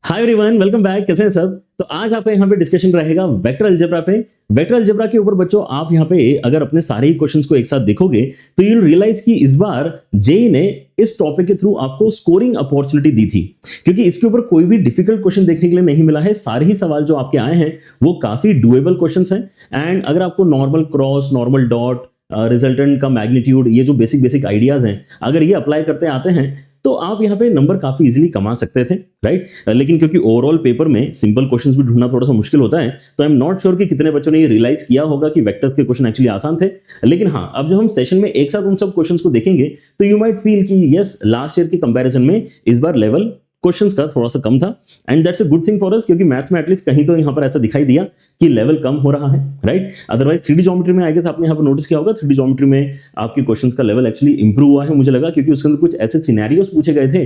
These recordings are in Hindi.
Hi everyone, welcome back. कैसे हैं सब? तो आज आपका यहाँ पे डिस्कशन रहेगा वेक्टर अलजेब्रा पे। वेक्टर अलजेब्रा के ऊपर बच्चों आप यहाँ पे अगर अपने सारे ही क्वेश्चंस को एक साथ देखोगे तो यू विल रियलाइज कि इस बार जेई ने इस टॉपिक के थ्रू आपको स्कोरिंग अपॉर्चुनिटी दी थी, क्योंकि इसके ऊपर कोई भी डिफिकल्ट क्वेश्चन देखने के लिए नहीं मिला है। सारे ही सवाल जो आपके आए हैं वो काफी डुएबल क्वेश्चंस हैं। एंड अगर आपको normal cross, normal dot, resultant का मैग्नीट्यूड, ये जो बेसिक आइडियाज हैं, अगर ये अप्लाई करते आते हैं तो आप यहाँ पे नंबर काफी इजीली कमा सकते थे, राइट। लेकिन क्योंकि ओवरऑल पेपर में सिंपल क्वेश्चंस भी ढूंढना थोड़ा सा मुश्किल होता है, तो आई एम नॉट श्योर कि कितने बच्चों ने ये रियलाइज किया होगा कि वेक्टर्स के क्वेश्चन एक्चुअली आसान थे। लेकिन हाँ, अब जब हम सेशन में एक साथ उन सब क्वेश्चंस को देखेंगे तो यू माइट फील कि यस, लास्ट ईयर के कंपैरिजन में इस बार लेवल क्वेश्चंस का थोड़ा सा कम था। And that's a good thing for us, क्योंकि मैथ्स में एटलीस्ट कहीं तो यहाँ पर ऐसा दिखाई दिया कि लेवल कम हो रहा है, राइट। अदरवाइज 3D ज्योमेट्री में आई गेस आपने यहाँ पर नोटिस किया होगा, 3D ज्योमेट्री में आपके क्वेश्चंस का लेवल एक्चुअली इंप्रूव हुआ है, मुझे लगा, क्योंकि उसके अंदर कुछ ऐसे सिनेरियोस पूछे गए थे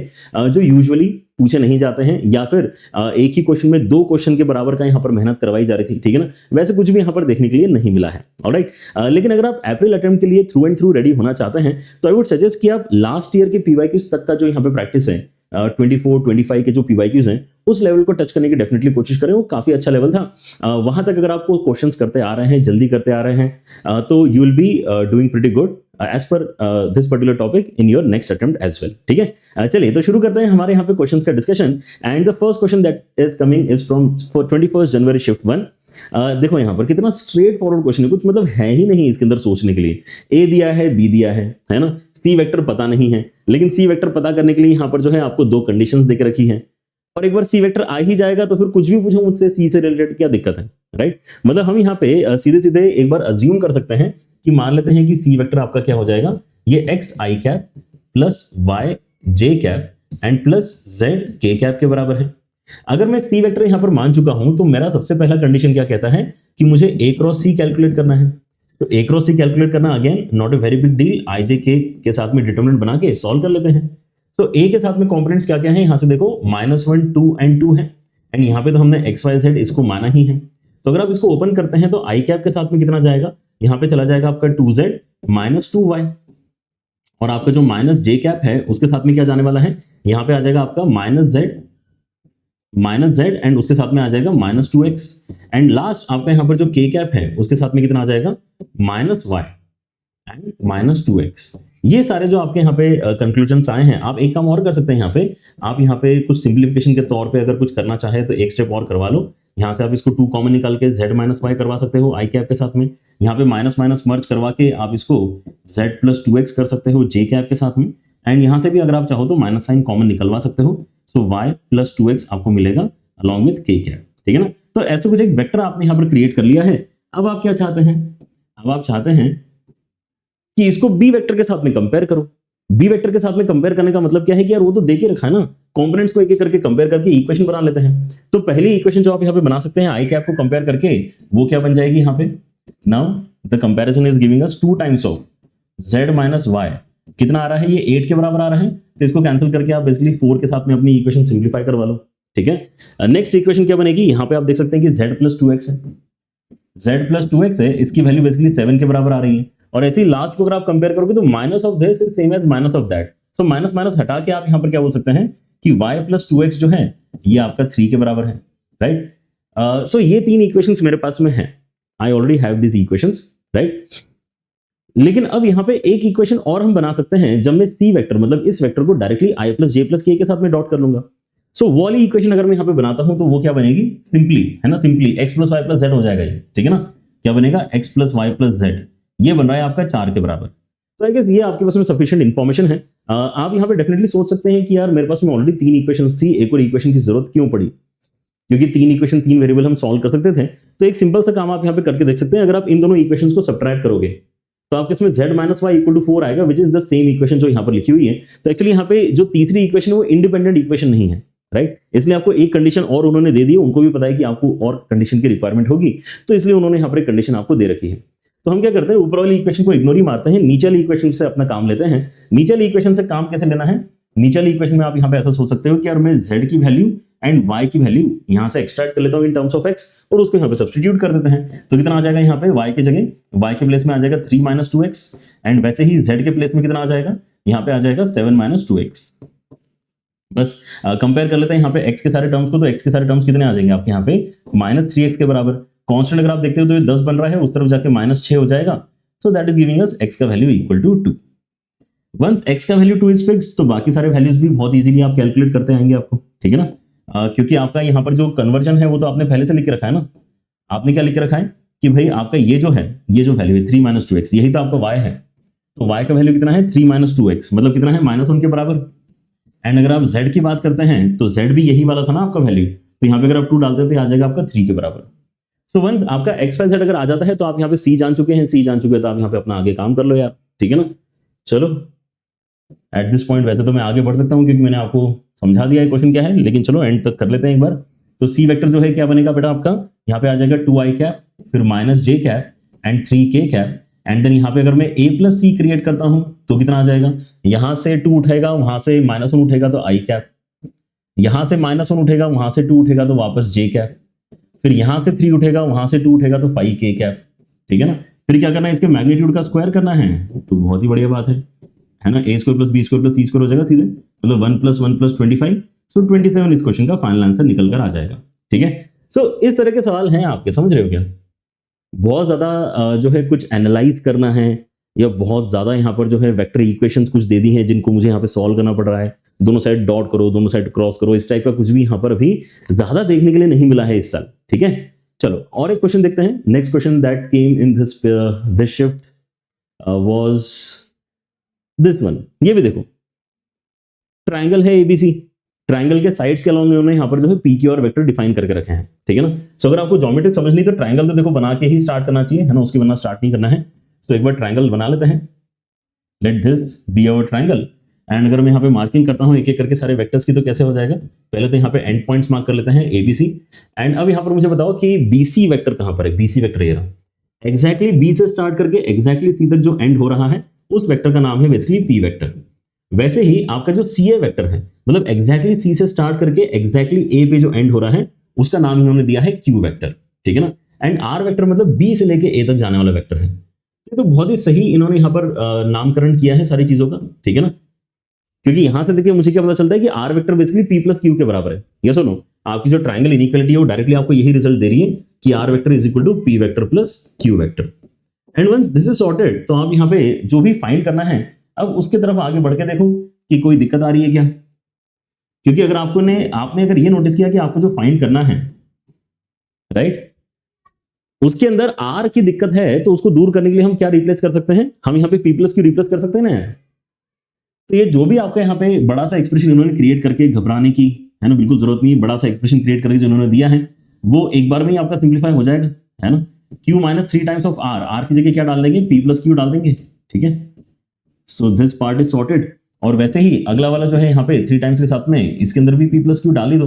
जो यूजुअली पूछे नहीं जाते हैं, या फिर एक ही क्वेश्चन में 2 क्वेश्चन के बराबर का यहाँ पर मेहनत करवाई जा रही थी, ठीक है ना। वैसे कुछ भी यहाँ पर देखने के लिए नहीं मिला है, ऑलराइट। लेकिन अगर आप अप्रैल अटेम्प्ट के लिए थ्रू एंड थ्रू रेडी होना चाहते हैं तो आई वुड सजेस्ट कि आप लास्ट ईयर के पीवाईक्यूज तक का जो यहाँ पे प्रैक्टिस है, 24-25 के जो पीवाईक्यूज हैं, उस लेवल को टच करने की डेफिनेटली कोशिश करें। वो काफी अच्छा लेवल था। वहां तक अगर आपको क्वेश्चंस करते आ रहे हैं, जल्दी करते आ रहे हैं, तो you will be doing pretty good as per this particular topic in your next attempt as well, ठीक है। चलिए तो शुरू करते हैं हमारे यहाँ पे क्वेश्चंस का discussion. And the first question that is coming is from 21 January shift 1। देखो यहाँ पर कितना स्ट्रेट फॉरवर्ड क्वेश्चन है, कुछ मतलब है ही नहीं इसके अंदर सोचने के लिए। ए दिया है, बी दिया है ना। सी वेक्टर पता नहीं है, लेकिन सी वेक्टर पता करने के लिए यहाँ पर जो है आपको 2 कंडीशंस देके रखी है। और एक बार सी वेक्टर आ ही जाएगा तो फिर कुछ भी पूछो मुझसे सी से रिलेटेड क्या दिक्कत है, राइट। मतलब हम यहाँ पे सीधे सीधे एक बार अज्यूम कर सकते हैं कि मान लेते हैं कि सी वेक्टर आपका क्या हो जाएगा, ये x i cap plus y j cap and plus z k cap के बराबर है। अगर मैं सी वेक्टर यहां पर मान चुका हूं तो मेरा सबसे पहला कंडीशन क्या कहता है कि मुझे ए क्रॉस सी कैलकुलेट करना है। तो ए क्रॉस सी कैलकुलेट करना again not a very big deal, I J के साथ में डिटरमिनेंट बना के सॉल्व कर लेते हैं। तो ए के साथ में कंपोनेंट्स क्या क्या है, यहां से देखो -1, 2 एंड 2 है। एंड यहां पे तो हमने एक्स वाई जेड इसको माना ही है। तो अगर आप इसको ओपन करते हैं तो आई कैप के साथ में कितना जाएगा, यहां पे चला जाएगा आपका 2z - 2y। और आपका जो माइनस जे कैप है उसके साथ में क्या जाने वाला है, यहां पे आ जाएगा आपका -z एंड उसके साथ में आ जाएगा -2x। एंड लास्ट आपका यहां पर जो k कैप है उसके साथ में कितना आ जाएगा, -y एंड -2x। ये सारे जो आपके यहाँ पे कंक्लूजन्स आए हैं, आप एक काम और कर सकते हैं। यहाँ पे आप यहाँ पे कुछ सिंप्लीफिकेशन के तौर पे अगर कुछ करना चाहे तो एक स्टेप और करवा लो। यहाँ से आप इसको 2 कॉमन निकाल के z - y करवा सकते हो आई कैप के साथ में। यहाँ पे माइनस माइनस मर्ज करवा के आप इसको z + 2x कर सकते हो j कैप के साथ में। एंड यहाँ से भी अगर आप चाहो तो माइनस साइन कॉमन निकलवा सकते हो। सो y + 2x आपको मिलेगा अलॉन्ग विथ k कैप, ठीक है ना। तो ऐसे कुछ एक वेक्टर आपने यहाँ पर क्रिएट कर लिया है। अब आप क्या चाहते हैं, अब आप चाहते हैं कि इसको बी वेक्टर के साथ में कंपेयर करो। बी वेक्टर के साथ में कंपेयर करने का मतलब क्या है कि यार वो तो दे के रखा है ना, कंपोनेंट्स को एक एक करके कंपेयर करके इक्वेशन बना लेते हैं। तो पहली इक्वेशन जो आप यहाँ पे बना सकते हैं आई कैप को कंपेयर करके, वो क्या बन जाएगी यहाँ पे, now the comparison is giving us 2 times of z - y। कितना आ रहा है, ये 8 के बराबर आ रहा है। तो इसको कैंसिल करके आप बेसिकली 4 के साथ में अपनी इक्वेशन सिंप्लीफाई करवा लो, ठीक है। नेक्स्ट इक्वेशन क्या बनेगी, यहाँ पे आप देख सकते हैं कि z + 2x है, z + 2x है, इसकी वैल्यू बेसिकली 7 के बराबर आ रही है। और ऐसे ही लास्ट को अगर आप कंपेयर करोगे तो minus of this is same as minus of that. So minus minus हटा के आप यहाँ पर क्या बोल सकते हैं कि y + 2x जो है ये आपका 3 के बराबर है, राइट। सो ये 3 इक्वेशंस मेरे पास में है, I already have this equations, right. लेकिन अब यहाँ पे एक इक्वेशन और हम बना सकते हैं जब मैं सी वेक्टर मतलब इस वेक्टर को डायरेक्टली i + j + k के साथ में डॉट कर लूंगा। सो वो वाली इक्वेशन अगर मैं यहाँ पे बनाता हूं तो वो क्या बनेगी, सिंपली है ना, सिंपली x + y + z हो जाएगा ये, ठीक है ना। क्या बनेगा, x + y + z, ये बन रहा है आपका 4 के बराबर। तो आई गेस ये आपके पास में सफिशिएंट इंफॉर्मेशन है। आप यहाँ पे डेफिनेटली सोच सकते हैं कि यार मेरे पास में ऑलरेडी 3 इक्वेशंस थी, एक और इक्वेशन की जरूरत क्यों पड़ी, क्योंकि 3 इक्वेशन 3 वेरिएबल हम सॉल्व कर सकते थे। तो एक सिंपल सा काम आप यहाँ पे करके देख सकते हैं। अगर आप इन दोनों इक्वेशंस को सब्ट्रैक्ट करोगे तो आपके इसमें z - y = 4 आएगा, which is the same equation जो यहाँ पर लिखी हुई है। तो एक्चुअली यहाँ पे जो तीसरी इक्वेशन है वो इंडिपेंडेंट इक्वेशन नहीं है, राइट। इसलिए आपको एक कंडीशन और उन्होंने दे दी है, उनको भी पता है कि आपको और कंडीशन की रिक्वायरमेंट होगी, तो इसलिए उन्होंने यहाँ पर एक कंडीशन आपको दे रखी है। तो हम क्या करते हैं, ऊपर वाली इक्वेशन को इग्नोर ही मारते हैं, नीचे वाली इक्वेशन से अपना काम लेते हैं। नीचे वाली इक्वेशन से काम कैसे लेना है, नीचे वाली इक्वेशन में आप यहाँ पे ऐसा सोच सकते हो कि यार मैं z की वैल्यू एंड y की वैल्यू यहाँ से एक्सट्रैक्ट कर लेता हूँ इन टर्म्स ऑफ x और उसको यहाँ पे सब्स्टिट्यूट कर देते हैं। तो कितना आ जाएगा यहाँ पे, y की जगह y के प्लेस में आ जाएगा 3 - 2x एंड वैसे ही z के प्लेस में कितना आ जाएगा, यहाँ पे आ जाएगा 7 - 2x। बस कंपेयर कर लेते हैं यहाँ पे x के सारे टर्म्स को, तो x के सारे टर्म्स कितने आ जाएंगे आपके यहाँ पे -3x के बराबर। कांस्टेंट अगर आप देखते हो तो ये 10 बन रहा है, उस तरफ जाके -6 हो जाएगा। So that is giving us x का value equal to 2। Once x का वैल्यू 2 इज फिक्स्ड, तो बाकी सारे वैल्यूज भी बहुत इजीली आप कैलकुलेट करते आएंगे आपको, ठीक है ना। क्योंकि आपका यहाँ पर जो कन्वर्जन है वो तो आपने पहले से लिख के रखा है ना। आपने क्या लिख के रखा है कि भाई आपका ये जो है, ये जो वैल्यू है 3 - 2x, यही तो आपका y है। तो y का वैल्यू कितना है 3 - 2x, मतलब कितना है -1 के बराबर। एंड अगर आप z की बात करते हैं तो z भी यही वाला था ना आपका वैल्यू, तो यहाँ पे अगर आप 2 डालते हैं तो आ जाएगा आपका 3 के बराबर। सो वंस आपका x y z अगर आ जाता है तो आप यहाँ पे c जान चुके हैं, c जान चुके हैं, तो आप यहाँ पे अपना आगे काम कर लो यार, ठीक है ना। चलो एट दिस पॉइंट वैसे तो मैं आगे बढ़ सकता हूँ क्योंकि मैंने आपको समझा दिया है क्वेश्चन क्या है, लेकिन चलो एंड तक कर लेते हैं एक बार। तो सी वेक्टर जो है क्या बनेगा बेटा आपका, यहाँ पे आ जाएगा 2i कैप, फिर -j cap and 3k cap. And then यहाँ पे अगर मैं a + c क्रिएट करता हूं तो कितना आ जाएगा, यहां से 2 उठेगा, वहां से -1 उठेगा तो i कैप, यहां से -1 उठेगा, वहां से 2 उठेगा तो वापस j कैप, फिर यहां से 3 उठेगा, वहां से 2 उठेगा तो 5k कैप, ठीक है ना। फिर क्या करना है, इसके मैग्नीट्यूड का स्क्वायर करना है, तो बहुत ही बढ़िया बात है ना। a² + b² + c² हो जाएगा सीधे, मतलब 1 + 1 + 25। सो 27 इस क्वेश्चन का फाइनल आंसर निकल कर आ जाएगा, ठीक है। सो इस तरह के सवाल हैं आपके, समझ रहे हो क्या। बहुत ज्यादा जो है कुछ एनालाइज करना है, या बहुत ज्यादा यहाँ पर जो है वेक्टर इक्वेशंस कुछ दे दी हैं जिनको मुझे यहाँ पे सॉल्व करना पड़ रहा है, दोनों साइड डॉट करो, दोनों साइड क्रॉस करो, इस टाइप का कुछ भी यहाँ पर अभी ज्यादा देखने के लिए नहीं मिला है इस साल, ठीक है। चलो और एक क्वेश्चन देखते हैं। Next question that came in this shift was this one. ये भी देखो, ट्राइंगल है एबीसी, ट्राइंगल के साइड्स के अलोंग उन्होंने यहाँ पर जो है P Q R vector define करके रखे हैं, ठीक है ना। सो अगर आपको ज्योमेट्री समझनी तो ट्राइंगल तो देखो बना के ही स्टार्ट करना चाहिए, है ना, उसके बिना स्टार्ट नहीं करना है। तो एक बार ट्राइंगल बना लेते हैं, let this be our triangle. And अगर मैं यहाँ पे मार्किंग करता हूँ एक एक करके सारे वेक्टर्स की, तो कैसे हो जाएगा, पहले तो यहाँ पे एंड पॉइंट्स मार्क कर लेते हैं एबीसी। एंड अब यहाँ पर मुझे बताओ कि बीसी वेक्टर कहाँ पर है। बीसी वेक्टर ये रहा, एग्जैक्टली बी से स्टार्ट करके एग्जैक्टली सी तक जो एंड हो रहा है उस वेक्टर का नाम है बेसिकली पी वेक्टर। वैसे ही आपका जो सी ए वेक्टर है, मतलब एग्जैक्टली सी से स्टार्ट करके एग्जैक्टली ए पे जो एंड हो रहा है उसका नाम इन्होंने दिया है क्यू वेक्टर, ठीक है ना। एंड आर वेक्टर मतलब बी से लेके ए तक जाने वाला वेक्टर है। तो बहुत ही सही इन्होंने यहाँ पर नामकरण किया है सारी चीजों का, ठीक है ना। क्योंकि यहां से देखिए मुझे क्या पता चलता है कि R vector basically P + Q के बराबर है। यस और नो, आपकी जो ट्राइंगल इनइक्वालिटी है वो डायरेक्टली आपको यही रिजल्ट दे रही है कि R vector is equal to P vector + Q vector. And once this is sorted, तो आप यहाँ पे जो भी फाइंड करना है अब उसके तरफ आगे बढ़ के देखो कि कोई दिक्कत आ रही है क्या। क्योंकि अगर आपने अगर ये नोटिस किया कि आपको जो फाइंड करना है, राइट, उसके अंदर आर की दिक्कत है, तो उसको दूर करने के लिए हम क्या रिप्लेस कर सकते हैं, हम यहाँ पे पी + क्यू रिप्लेस कर सकते हैं ना। तो ये जो भी आपका यहाँ पे बड़ा सा एक्सप्रेशन इन्होंने क्रिएट करके घबराने की है ना बिल्कुल जरूरत नहीं। बड़ा सा एक्सप्रेशन क्रिएट करके जो इन्होंने दिया है वो एक बार में ही आपका सिंप्लीफाई हो जाएगा, है ना। q - 3 टाइम्स ऑफ r की जगह क्या डाल देंगे, p + q डाल देंगे, ठीक है। So this part is sorted. और वैसे ही अगला वाला जो है यहाँ पे 3 टाइम्स के साथ में इसके अंदर भी p + q डाल ही दो,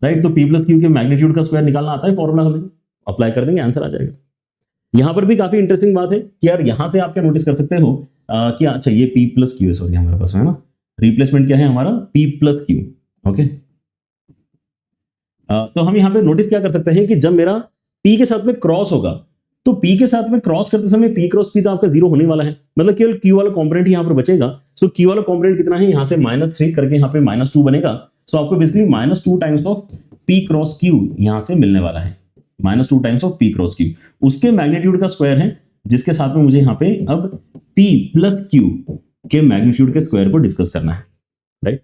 राइट। तो p + q के मैग्नीट्यूड का स्क्वायर निकालना आता है फॉर्मूला, हमें अप्लाई कर देंगे, आंसर आ जाएगा। यहाँ पर भी काफी इंटरेस्टिंग बात है कि यार यहाँ से आप क्या नोटिस कर सकते हो कि अच्छा ये p + q सॉरी हमारे पास है ना, रिप्लेसमेंट क्या है हमारा p + q, ओके। तो हम यहाँ पे नोटिस क्या कर सकते हैं कि जब मेरा p के साथ में क्रॉस होगा तो p के साथ में क्रॉस करते समय p × p तो आपका 0 होने वाला है, मतलब केवल q वाला कंपोनेंट यहाँ पर बचेगा। सो q वाला कंपोनेंट कितना है, यहाँ से -3 करके यहाँ पे -2 बनेगा। सो आपको basically -2 times of p × q यहाँ से मिलने वाला है, -2 टाइम्स ऑफ p × q उसके मैग्नीट्यूड का स्क्वायर है, जिसके साथ में मुझे यहाँ पे अब p + q के मैग्नीट्यूड के स्क्वायर को डिस्कस करना है, राइट।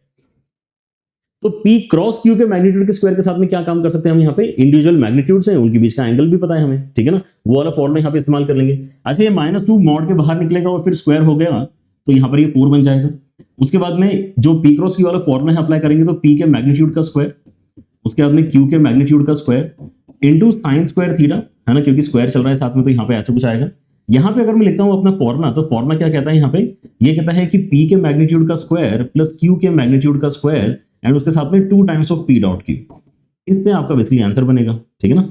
तो p × q के मैग्नीट्यूड के स्क्वायर के साथ में क्या काम कर सकते हैं हम, यहाँ पे इंडिविजुअल मैग्नीट्यूड्स हैं, उनके बीच का एंगल भी पता है हमें, ठीक है ना, वो वाला फॉर्मूला यहाँ पे इस्तेमाल कर लेंगे। अच्छा ये -2 मॉड के बाहर निकलेगा और फिर स्क्वायर हो गया तो यहाँ पर ये 4 बन जाएगा। उसके बाद में जो p × q वाला फॉर्मूला है अप्लाई करेंगे तो p के मैग्नीट्यूड का स्क्वायर, उसके बाद में q के मैग्नीट्यूड का square into sin square theta, है ना, क्योंकि स्क्वायर चल रहा है साथ में, तो यहाँ पे ऐसे कुछ आएगा। यहाँ पे अगर मैं लिखता हूँ अपना फॉर्मूला, तो फॉर्मूला क्या कहता है यहाँ पे, ये कहता है कि p के मैग्नीट्यूड का स्क्वायर + q के मैग्नीट्यूड का स्क्वायर एंड उसके साथ में 2 times of p dot q, इससे आपका बेसिकली आंसर बनेगा, ठीक है ना।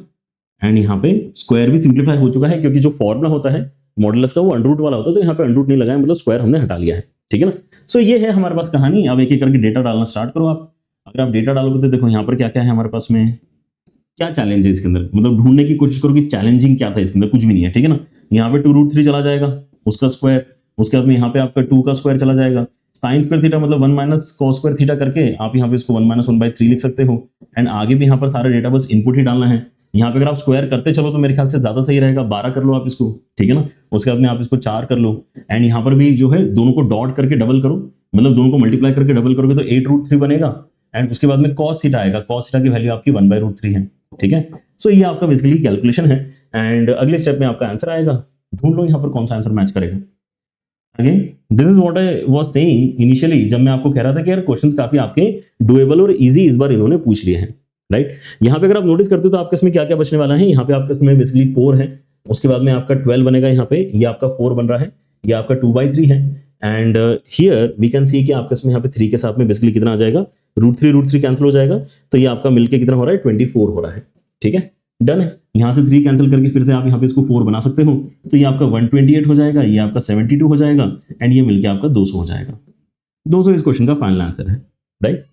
एंड यहाँ पे स्क्वायर भी सिंप्लीफाई हो चुका है, क्योंकि जो फॉर्मूला होता है मॉडुलस का वो अंडर रूट वाला होता है, तो यहाँ पे अंडर रूट नहीं लगाया, मतलब स्क्वायर हमने हटा लिया है, ठीक है ना। सो ये है हमारे पास कहानी। अब एक एक करके डेटा डालना स्टार्ट करो आप। अगर आप डेटा डालोगे तो देखो यहाँ पर क्या क्या है हमारे पास में, क्या चैलेंज है इसके अंदर, मतलब ढूंढने की कोशिश करो कि चैलेंजिंग क्या था इसके अंदर, कुछ भी नहीं है, ठीक है ना। यहाँ पे 2√3 चला जाएगा उसका स्क्वायर, उसके बाद में यहाँ पे आपका 2 का स्क्वायर चला जाएगा, साइन स्क्वायर थीटा मतलब 1 माइनस कॉस स्क्वायर थीटा करके आप यहाँ पे इसको 1 माइनस 1/3 लिख सकते हो। एंड आगे भी यहाँ पर सारा डेटा बस इनपुट ही डालना है। यहाँ पे अगर आप स्क्वायर करते चलो तो मेरे ख्याल से ज्यादा सही रहेगा, 12 कर लो आप इसको, ठीक है ना। उसके बाद में आप इसको 4 कर लो एंड यहाँ पर भी जो है दोनों को डॉट करके डबल करो, मतलब दोनों को मल्टीप्लाई करके डबल करोगे तो 8√3 बनेगा। एंड उसके बाद में कॉस थीटा आएगा, कॉस थीटा की वैल्यू आपकी 1/√3 है, ठीक है। सो ये आपका बेसिकली कैलकुलेशन है एंड अगले स्टेप में आपका आंसर आएगा। ढूंढ लो यहाँ पर कौन सा आंसर मैच करेगा। Again this is what I was saying initially, जब मैं आपको कह रहा था कि यार क्वेश्चंस काफी आपके डुएबल और इजी इस बार इन्होंने पूछ लिए हैं, राइट। यहाँ पे अगर आप नोटिस करते हो तो आपके इसमें क्या क्या बचने वाला है, यहाँ पे आपके इसमें बेसिकली 4 है, उसके बाद में आपका 12 बनेगा, यहाँ पे ये आपका 4 बन रहा है, ये आपका 2/3 है and here we can see कि आपके इसमें यहाँ पे 3 के साथ में बेसिकली कितना आ जाएगा, √3 कैंसिल हो जाएगा, तो ये आपका मिलके कितना हो रहा है 24 हो रहा है, ठीक है, डन है। यहाँ से 3 कैंसिल करके फिर से आप यहाँ पे इसको 4 बना सकते हो, तो ये आपका 128 हो जाएगा, ये आपका 72 हो जाएगा एंड ये मिलके आपका 200 हो जाएगा। 200 इस क्वेश्चन का फाइनल आंसर है, राइट।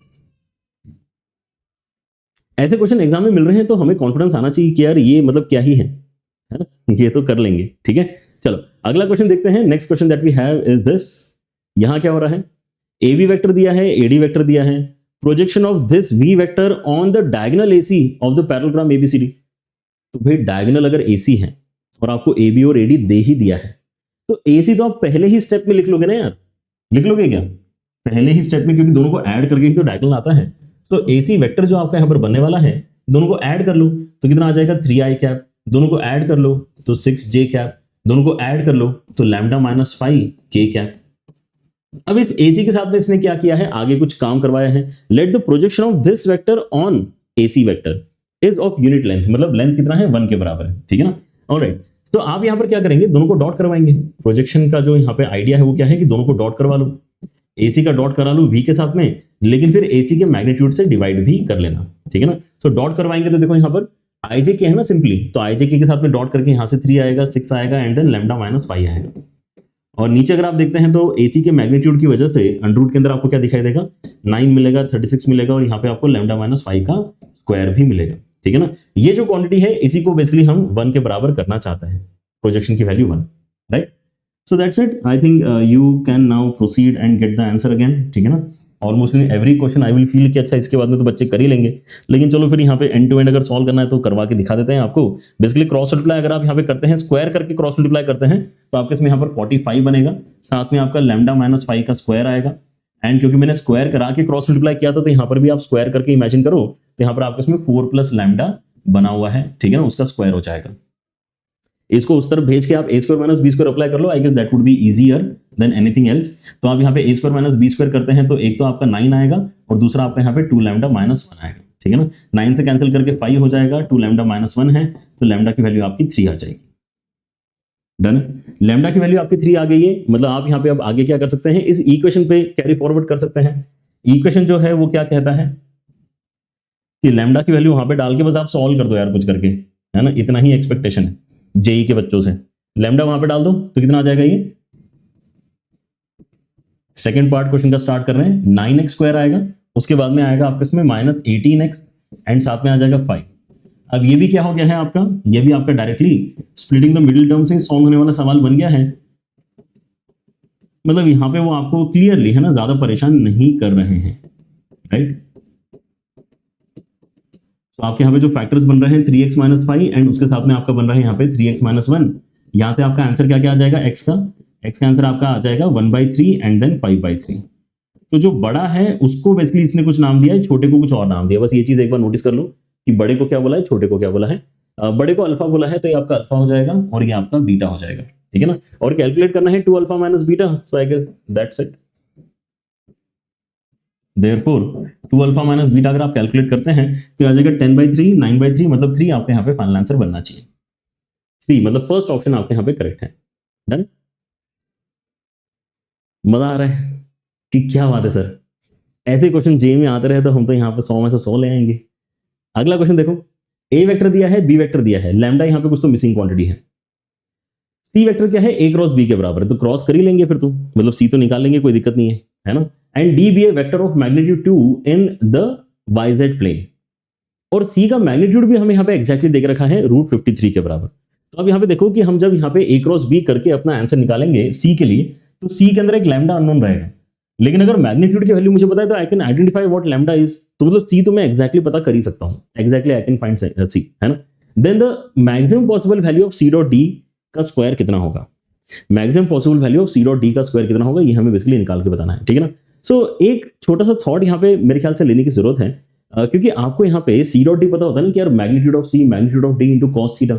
ऐसे क्वेश्चन एग्जाम में मिल रहे हैं तो हमें कॉन्फिडेंस आना चाहिए कि यार ये मतलब क्या ही है ना, ये तो कर लेंगे, ठीक है। चलो अगला क्वेश्चन देखते हैं। Next question that we have is this. यहां क्या हो रहा है, ए बी वेक्टर दिया है, एडी वेक्टर दिया है, projection of this v vector on the diagonal AC of the parallelogram ABCD. तो भाई डायगोनल अगर एसी है और आपको ए बी और एडी दे ही दिया है तो एसी तो आप पहले ही स्टेप में लिख लोगे ना यार, लिख लोगे क्या पहले ही स्टेप में, क्योंकि दोनों को ऐड करके ही तो डायगोनल आता है। तो एसी वेक्टर जो आपका यहां पर बनने वाला है, दोनों को ऐड कर लो तो कितना आ जाएगा 3i कैप, दोनों को ऐड कर लो तो 6j कैप, दोनों को ऐड कर लो तो λ-5k कैप। अब इस एसी के साथ में इसने क्या किया है, आगे कुछ काम करवाया है। Let the projection of this vector on AC vector is of unit length, मतलब लेंथ कितना है 1 के बराबर है, ठीक है ना। ऑलराइट, तो आप यहां पर क्या करेंगे, दोनों को डॉट करवाएंगे। प्रोजेक्शन का जो यहाँ पे आइडिया है वो क्या है कि दोनों को डॉट करवा लो, एसी का डॉट करा लो v के साथ में, लेकिन फिर एसी के मैग्नीट्यूड से डिवाइड भी कर लेना, ठीक है ना। सो डॉट करवाएंगे तो देखो यहाँ पर आईजे के है ना सिंपली, तो आईजे के साथ में डॉट करके यहाँ से 3 आएगा, 6 आएगा एंड देन λ-5 आएगा। और नीचे अगर आप देखते हैं तो एसी के मैग्नीट्यूड की वजह से अंडररूट के अंदर आपको क्या दिखाई देगा, 9 मिलेगा, 36 मिलेगा और यहाँ पे आपको λ-5 का स्क्वायर भी मिलेगा, ठीक है ना। ये जो क्वांटिटी है इसी को बेसिकली हम 1 के बराबर करना चाहते हैं, प्रोजेक्शन की value 1, right. So that's it. I think you can now proceed and get the answer again, ठीक है ना। Almost in every question I will feel कि अच्छा इसके बाद में तो बच्चे कर ही लेंगे, लेकिन चलो फिर यहाँ पे एंड टू एंड अगर सॉल्व करना है तो करवा के दिखा देते हैं आपको। बेसिकली क्रॉस मल्टीप्लाई अगर आप यहाँ पे करते हैं, स्क्वायर करके क्रॉस मल्टीप्लाई करते हैं तो आपके इसमें यहाँ पर 45 बनेगा, साथ में आपका λ-5 का स्क्वायर आएगा। एंड क्योंकि मैंने स्क्वायर करा के क्रॉस मल्टीप्लाई किया था तो यहाँ पर भी आप स्क्वायर करके इमेजिन करो तो यहाँ पर आपके इसमें 4 + λ बना हुआ है, ठीक है ना, उसका स्क्वायर हो जाएगा। इसको उस तरफ भेज के आप a² - b² अप्लाई कर लो, I guess that would be easier than anything else. तो आप यहाँ पे a² - b² करते हैं तो एक तो आपका 9 आएगा और दूसरा आपका यहाँ पे 2λ - 1 आएगा, ठीक है ना। 9 से कैंसिल करके 5 हो जाएगा, 2λ - 1 है तो लैम्डा की वैल्यू आपकी 3 आ जाएगी। डन, लैम्डा की वैल्यू आपकी 3 आ गई है, मतलब आप यहाँ पे अब आगे क्या कर सकते हैं, इस इक्वेशन पे कैरी फॉरवर्ड कर सकते हैं। इक्वेशन जो है वो क्या कहता है कि लैम्डा की वैल्यू वहां पे डाल के बस आप सॉल्व कर दो यार कुछ करके, है ना, इतना ही एक्सपेक्टेशन है जेई के बच्चों से। लैम्डा वहां पे डाल दो तो कितना आ जाएगा, ये सेकंड पार्ट क्वेश्चन का स्टार्ट कर रहे हैं, 9x² आएगा, उसके बाद में आएगा आपके इसमें -18x एंड साथ में आ जाएगा 5। अब ये भी क्या हो गया है आपका, ये भी आपका directly splitting the middle term से सॉल्व होने वाला सवाल बन गया है। मतलब यहां पे वो आपको क्लियरली, है ना, ज्यादा परेशान नहीं कर रहे हैं, राइट। तो आपके यहाँ पे जो फैक्टर्स बन रहे हैं 3x - 5 एंड उसके साथ में आपका बन रहा है यहाँ पे 3x - 1। यहाँ से आपका आंसर क्या क्या आ जाएगा, x का आंसर आपका आ जाएगा 1/3 एंड देन 5/3। तो जो बड़ा है उसको बेसिकली इसने कुछ नाम दिया है, छोटे को कुछ और नाम दिया। बस ये चीज एक बार नोटिस कर लो कि बड़े को क्या बोला है, छोटे को क्या बोला है। बड़े को अल्फा बोला है तो ये आपका अल्फा हो जाएगा और ये आपका बीटा हो जाएगा, ठीक है ना। और कैलकुलेट करना है 2α - beta, so I guess that's it. Therefore 2α - beta अगर आप कैलकुलेट करते हैं तो आ जाएगा 10/3, 9/3, मतलब 3 आपके यहाँ पे फाइनल आंसर बनना चाहिए। 3 मतलब फर्स्ट ऑप्शन आपके यहाँ पे करेक्ट है। डन, मजा आ रहा है कि क्या बात है सर, ऐसे क्वेश्चन जे में आते रहे तो हम तो यहाँ पे 100 में से 100 ले आएंगे। अगला क्वेश्चन देखो, ए वेक्टर दिया है, बी वेक्टर दिया है, लैम्डा यहाँ पे कुछ तो मिसिंग क्वांटिटी है। सी वेक्टर क्या है, a क्रॉस b के बराबर है, तो क्रॉस कर ही लेंगे फिर तो, मतलब c तो निकाल लेंगे, कोई दिक्कत नहीं है ना। And d be a vector of magnitude 2 in the yz plane, और c का मैग्नीट्यूड भी हमें यहाँ पे एग्जैक्टली देख रखा है √53 के बराबर। तो अब यहाँ पे देखो कि हम जब यहाँ पे a क्रॉस b करके अपना आंसर निकालेंगे c के लिए, तो c के अंदर एक लैम्डा अननोन रहेगा। लेकिन अगर मैग्नीट्यूड की वैल्यू मुझे पता है तो I can identify what lambda is, तो मतलब सी तो मैं एग्जैक्टली पता कर ही सकता हूं, exactly I can find c, है ना। Then the maximum possible value of c dot d का स्क्वायर कितना होगा, maximum possible value of c dot d का स्क्वायर कितना होगा, ये हमें बेसिकली निकाल के बताना है, ठीक है ना। सो एक छोटा सा थॉट यहाँ पे मेरे ख्याल से लेने की जरूरत है, क्योंकि आपको यहाँ पे सी डॉट डी पता होता है ना कि यार magnitude of c magnitude of d into cos theta.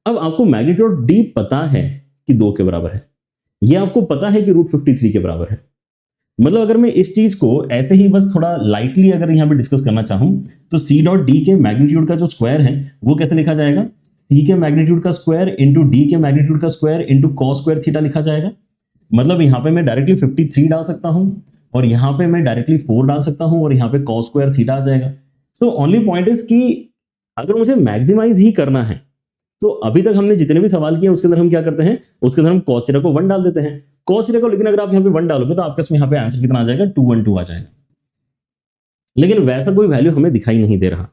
अब आपको मैग्नीट्यूड ऑफ डी पता है कि 2 के बराबर है, ये आपको पता है कि √53 के बराबर है। मतलब अगर मैं इस चीज को ऐसे ही बस थोड़ा लाइटली अगर यहाँ पे डिस्कस करना चाहूं तो सी डॉट डी के मैग्नीट्यूड का जो स्क्वायर है वो कैसे लिखा जाएगा, सी के मैग्नीट्यूड का स्क्वायर इंटू डी के मैग्नीट्यूड का square into cos square theta लिखा जाएगा। मतलब यहाँ पे मैं डायरेक्टली 53 डाल सकता हूं और यहाँ पे मैं डायरेक्टली 4 डाल सकता हूं और यहाँ पे कॉस स्क्वायर थीटा आ जाएगा। सो ओनली पॉइंट इज कि अगर मुझे मैक्सिमाइज ही करना है तो अभी तक हमने जितने भी सवाल किए उसके अंदर हम क्या करते हैं, उसके अंदर हम कॉस थीटा को 1 डाल देते हैं, कॉस थीटा को। लेकिन अगर आप यहाँ पे 1 डालोगे तो आपके इसमें यहाँ पे आंसर कितना आ जाएगा, 212 आ जाएगा। लेकिन वैसा कोई वैल्यू हमें दिखाई नहीं दे रहा।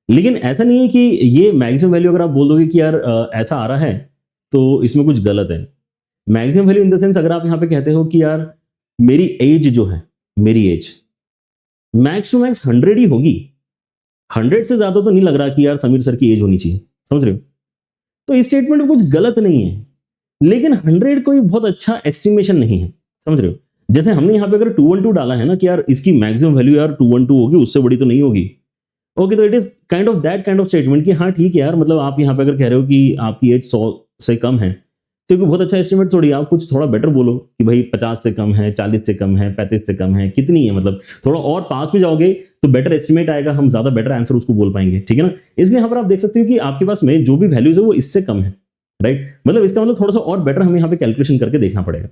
लेकिन ऐसा नहीं है कि ये मैक्सिमम वैल्यू अगर आप बोल दोगे कि यार ऐसा आ रहा है तो इसमें कुछ गलत है। Maximum value in the sense अगर आप यहाँ पे कहते हो कि यार मेरी एज जो है, मेरी एज मैक्स टू मैक्स 100 ही होगी, 100 से ज्यादा तो नहीं लग रहा कि यार समीर सर की एज होनी चाहिए, समझ रहे हो। तो इस स्टेटमेंट में कुछ गलत नहीं है, लेकिन 100 कोई बहुत अच्छा एस्टिमेशन नहीं है, समझ रहे हो। जैसे हमने यहाँ पे अगर 212 डाला है ना कि यार इसकी मैक्सिमम वैल्यू यार 212 होगी, उससे बड़ी तो नहीं होगी, ओके, तो it is kind of that kind of statement कि हाँ ठीक है यार, मतलब आप यहाँ पे अगर कह रहे हो कि आपकी एज 100 से कम है तो बहुत अच्छा एस्टिमेट थोड़ी, आप कुछ थोड़ा बेटर बोलो कि भाई 50 से कम है, 40 से कम है, 35 से कम है, कितनी है, मतलब थोड़ा और पास में जाओगे तो बेटर एस्टिमेट आएगा, हम ज्यादा बेटर आंसर उसको बोल पाएंगे, ठीक है ना। इसलिए यहाँ पर आप देख सकते हो कि आपके पास में जो भी वैल्यूज है वो इससे कम है, राइट। मतलब इसका मतलब थोड़ा सा और बेटर हमें यहाँ पे कैलकुलेशन करके देखना पड़ेगा,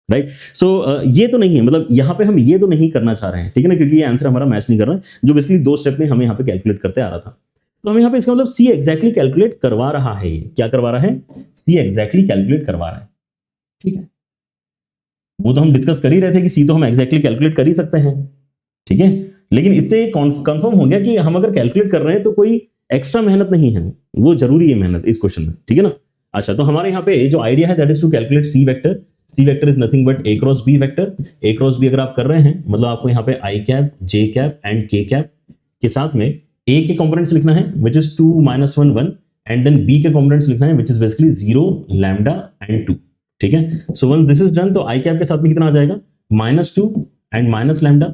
राइट। सो ये तो नहीं है, मतलब यहाँ पे हम ये तो नहीं करना चाह रहे हैं, ठीक है ना, क्योंकि ये आंसर हमारा मैच नहीं कर रहा है, जो बेसिकली 2 स्टेप में हमें यहाँ पे कैलकुलेट करते आ रहा था। तो हमें यहाँ पे इसका मतलब सी एग्जैक्टली कैलकुलेट करवा रहा है, ये क्या करवा रहा है, सी एग्जैक्टली कैलकुलेट करवा रहा है, ठीक है। वो तो हम डिस्कस कर ही रहे थे कि सी तो हम एग्जैक्टली कैलकुलेट कर ही सकते हैं, ठीक है। लेकिन इससे कंफर्म हो गया कि हम अगर कैलकुलेट कर रहे हैं तो कोई एक्स्ट्रा मेहनत नहीं है, वो जरूरी है मेहनत इस क्वेश्चन में, ठीक है ना। अच्छा, तो हमारे यहाँ पे जो आइडिया है that is to calculate c vector. C vector is nothing but a cross b vector. A cross b अगर आप कर रहे हैं मतलब आपको यहाँ पे i cap, j cap and k cap के साथ में ए के कंपोनेंट्स लिखना है which is 2 -1 1 and then b के कंपोनेंट्स लिखना है which is basically 0 lambda and 2, ठीक है। So once this is done तो आई कैप के साथ में कितना आ जाएगा, -2 and minus lambda,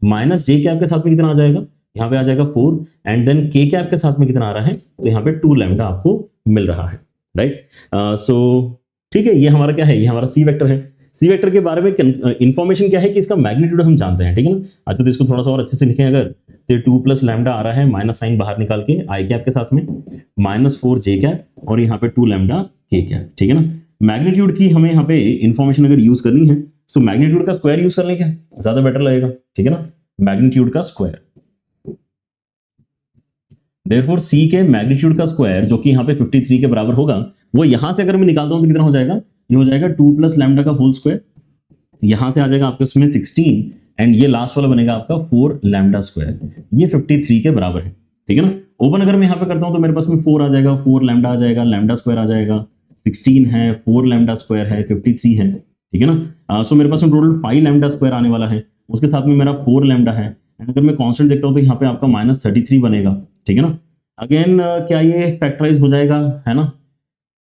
minus J cap के साथ में कितना आ जाएगा, यहाँ पे आ जाएगा 4 एंड देन के कैप के साथ में कितना आ रहा है, तो यहाँ पे 2 लैम्डा आपको मिल रहा है, राइट। सो ठीक है, ये हमारा क्या है, ये हमारा सी वेक्टर है। सी वेक्टर के बारे में इंफॉर्मेशन क्या है कि इसका मैग्नीट्यूड हम जानते हैं, ठीक है ना। अच्छा, तो इसको थोड़ा सा और अच्छे से लिखें अगर, तो 2 प्लस लैम्डा आ रहा है, माइनस साइन बाहर निकाल के आई कैप के साथ में, -4 जे कैप और यहाँ पे 2 लैम्डा के कैप, ठीक है ना। मैग्नीट्यूड की हमें यहाँ पे इंफॉर्मेशन अगर यूज करनी है तो मैग्नीट्यूड का स्क्वायर यूज कर लें, क्या ज्यादा बेटर लगेगा, ठीक है ना, मैग्नीट्यूड का स्क्वायर। देयरफॉर सी के मैग्नीट्यूड का स्क्वायर जो कि यहाँ पे 53 के बराबर होगा, वो यहां से अगर मैं निकालता हूं तो कितना हो जाएगा, ये हो जाएगा 2 प्लस लैम्डा का होल स्क्वायर, यहां से आ जाएगा आपके उसमें 16 एंड ये लास्ट वाला बनेगा आपका 4 लैम्डा स्क्वायर, ये 53 के बराबर है, ठीक है ना। ओपन अगर मैं यहाँ पे करता हूं तो मेरे पास में 4 आ जाएगा, 4 लैम्डा आ जाएगा, लैम्डा स्क्वायर आ जाएगा, 16 है, 4 लैम्डा स्क्वायर है, 53 है, ठीक है ना। सो मेरे पास में टोटल 5 लैम्डा स्क्वायर आने वाला है, उसके साथ में मेरा 4 लैम्डा है एंड अगर मैं कांस्टेंट देखता हूं तो यहाँ पे आपका -33 बनेगा, ठीक है ना। अगेन क्या ये फैक्टराइज हो जाएगा, है ना,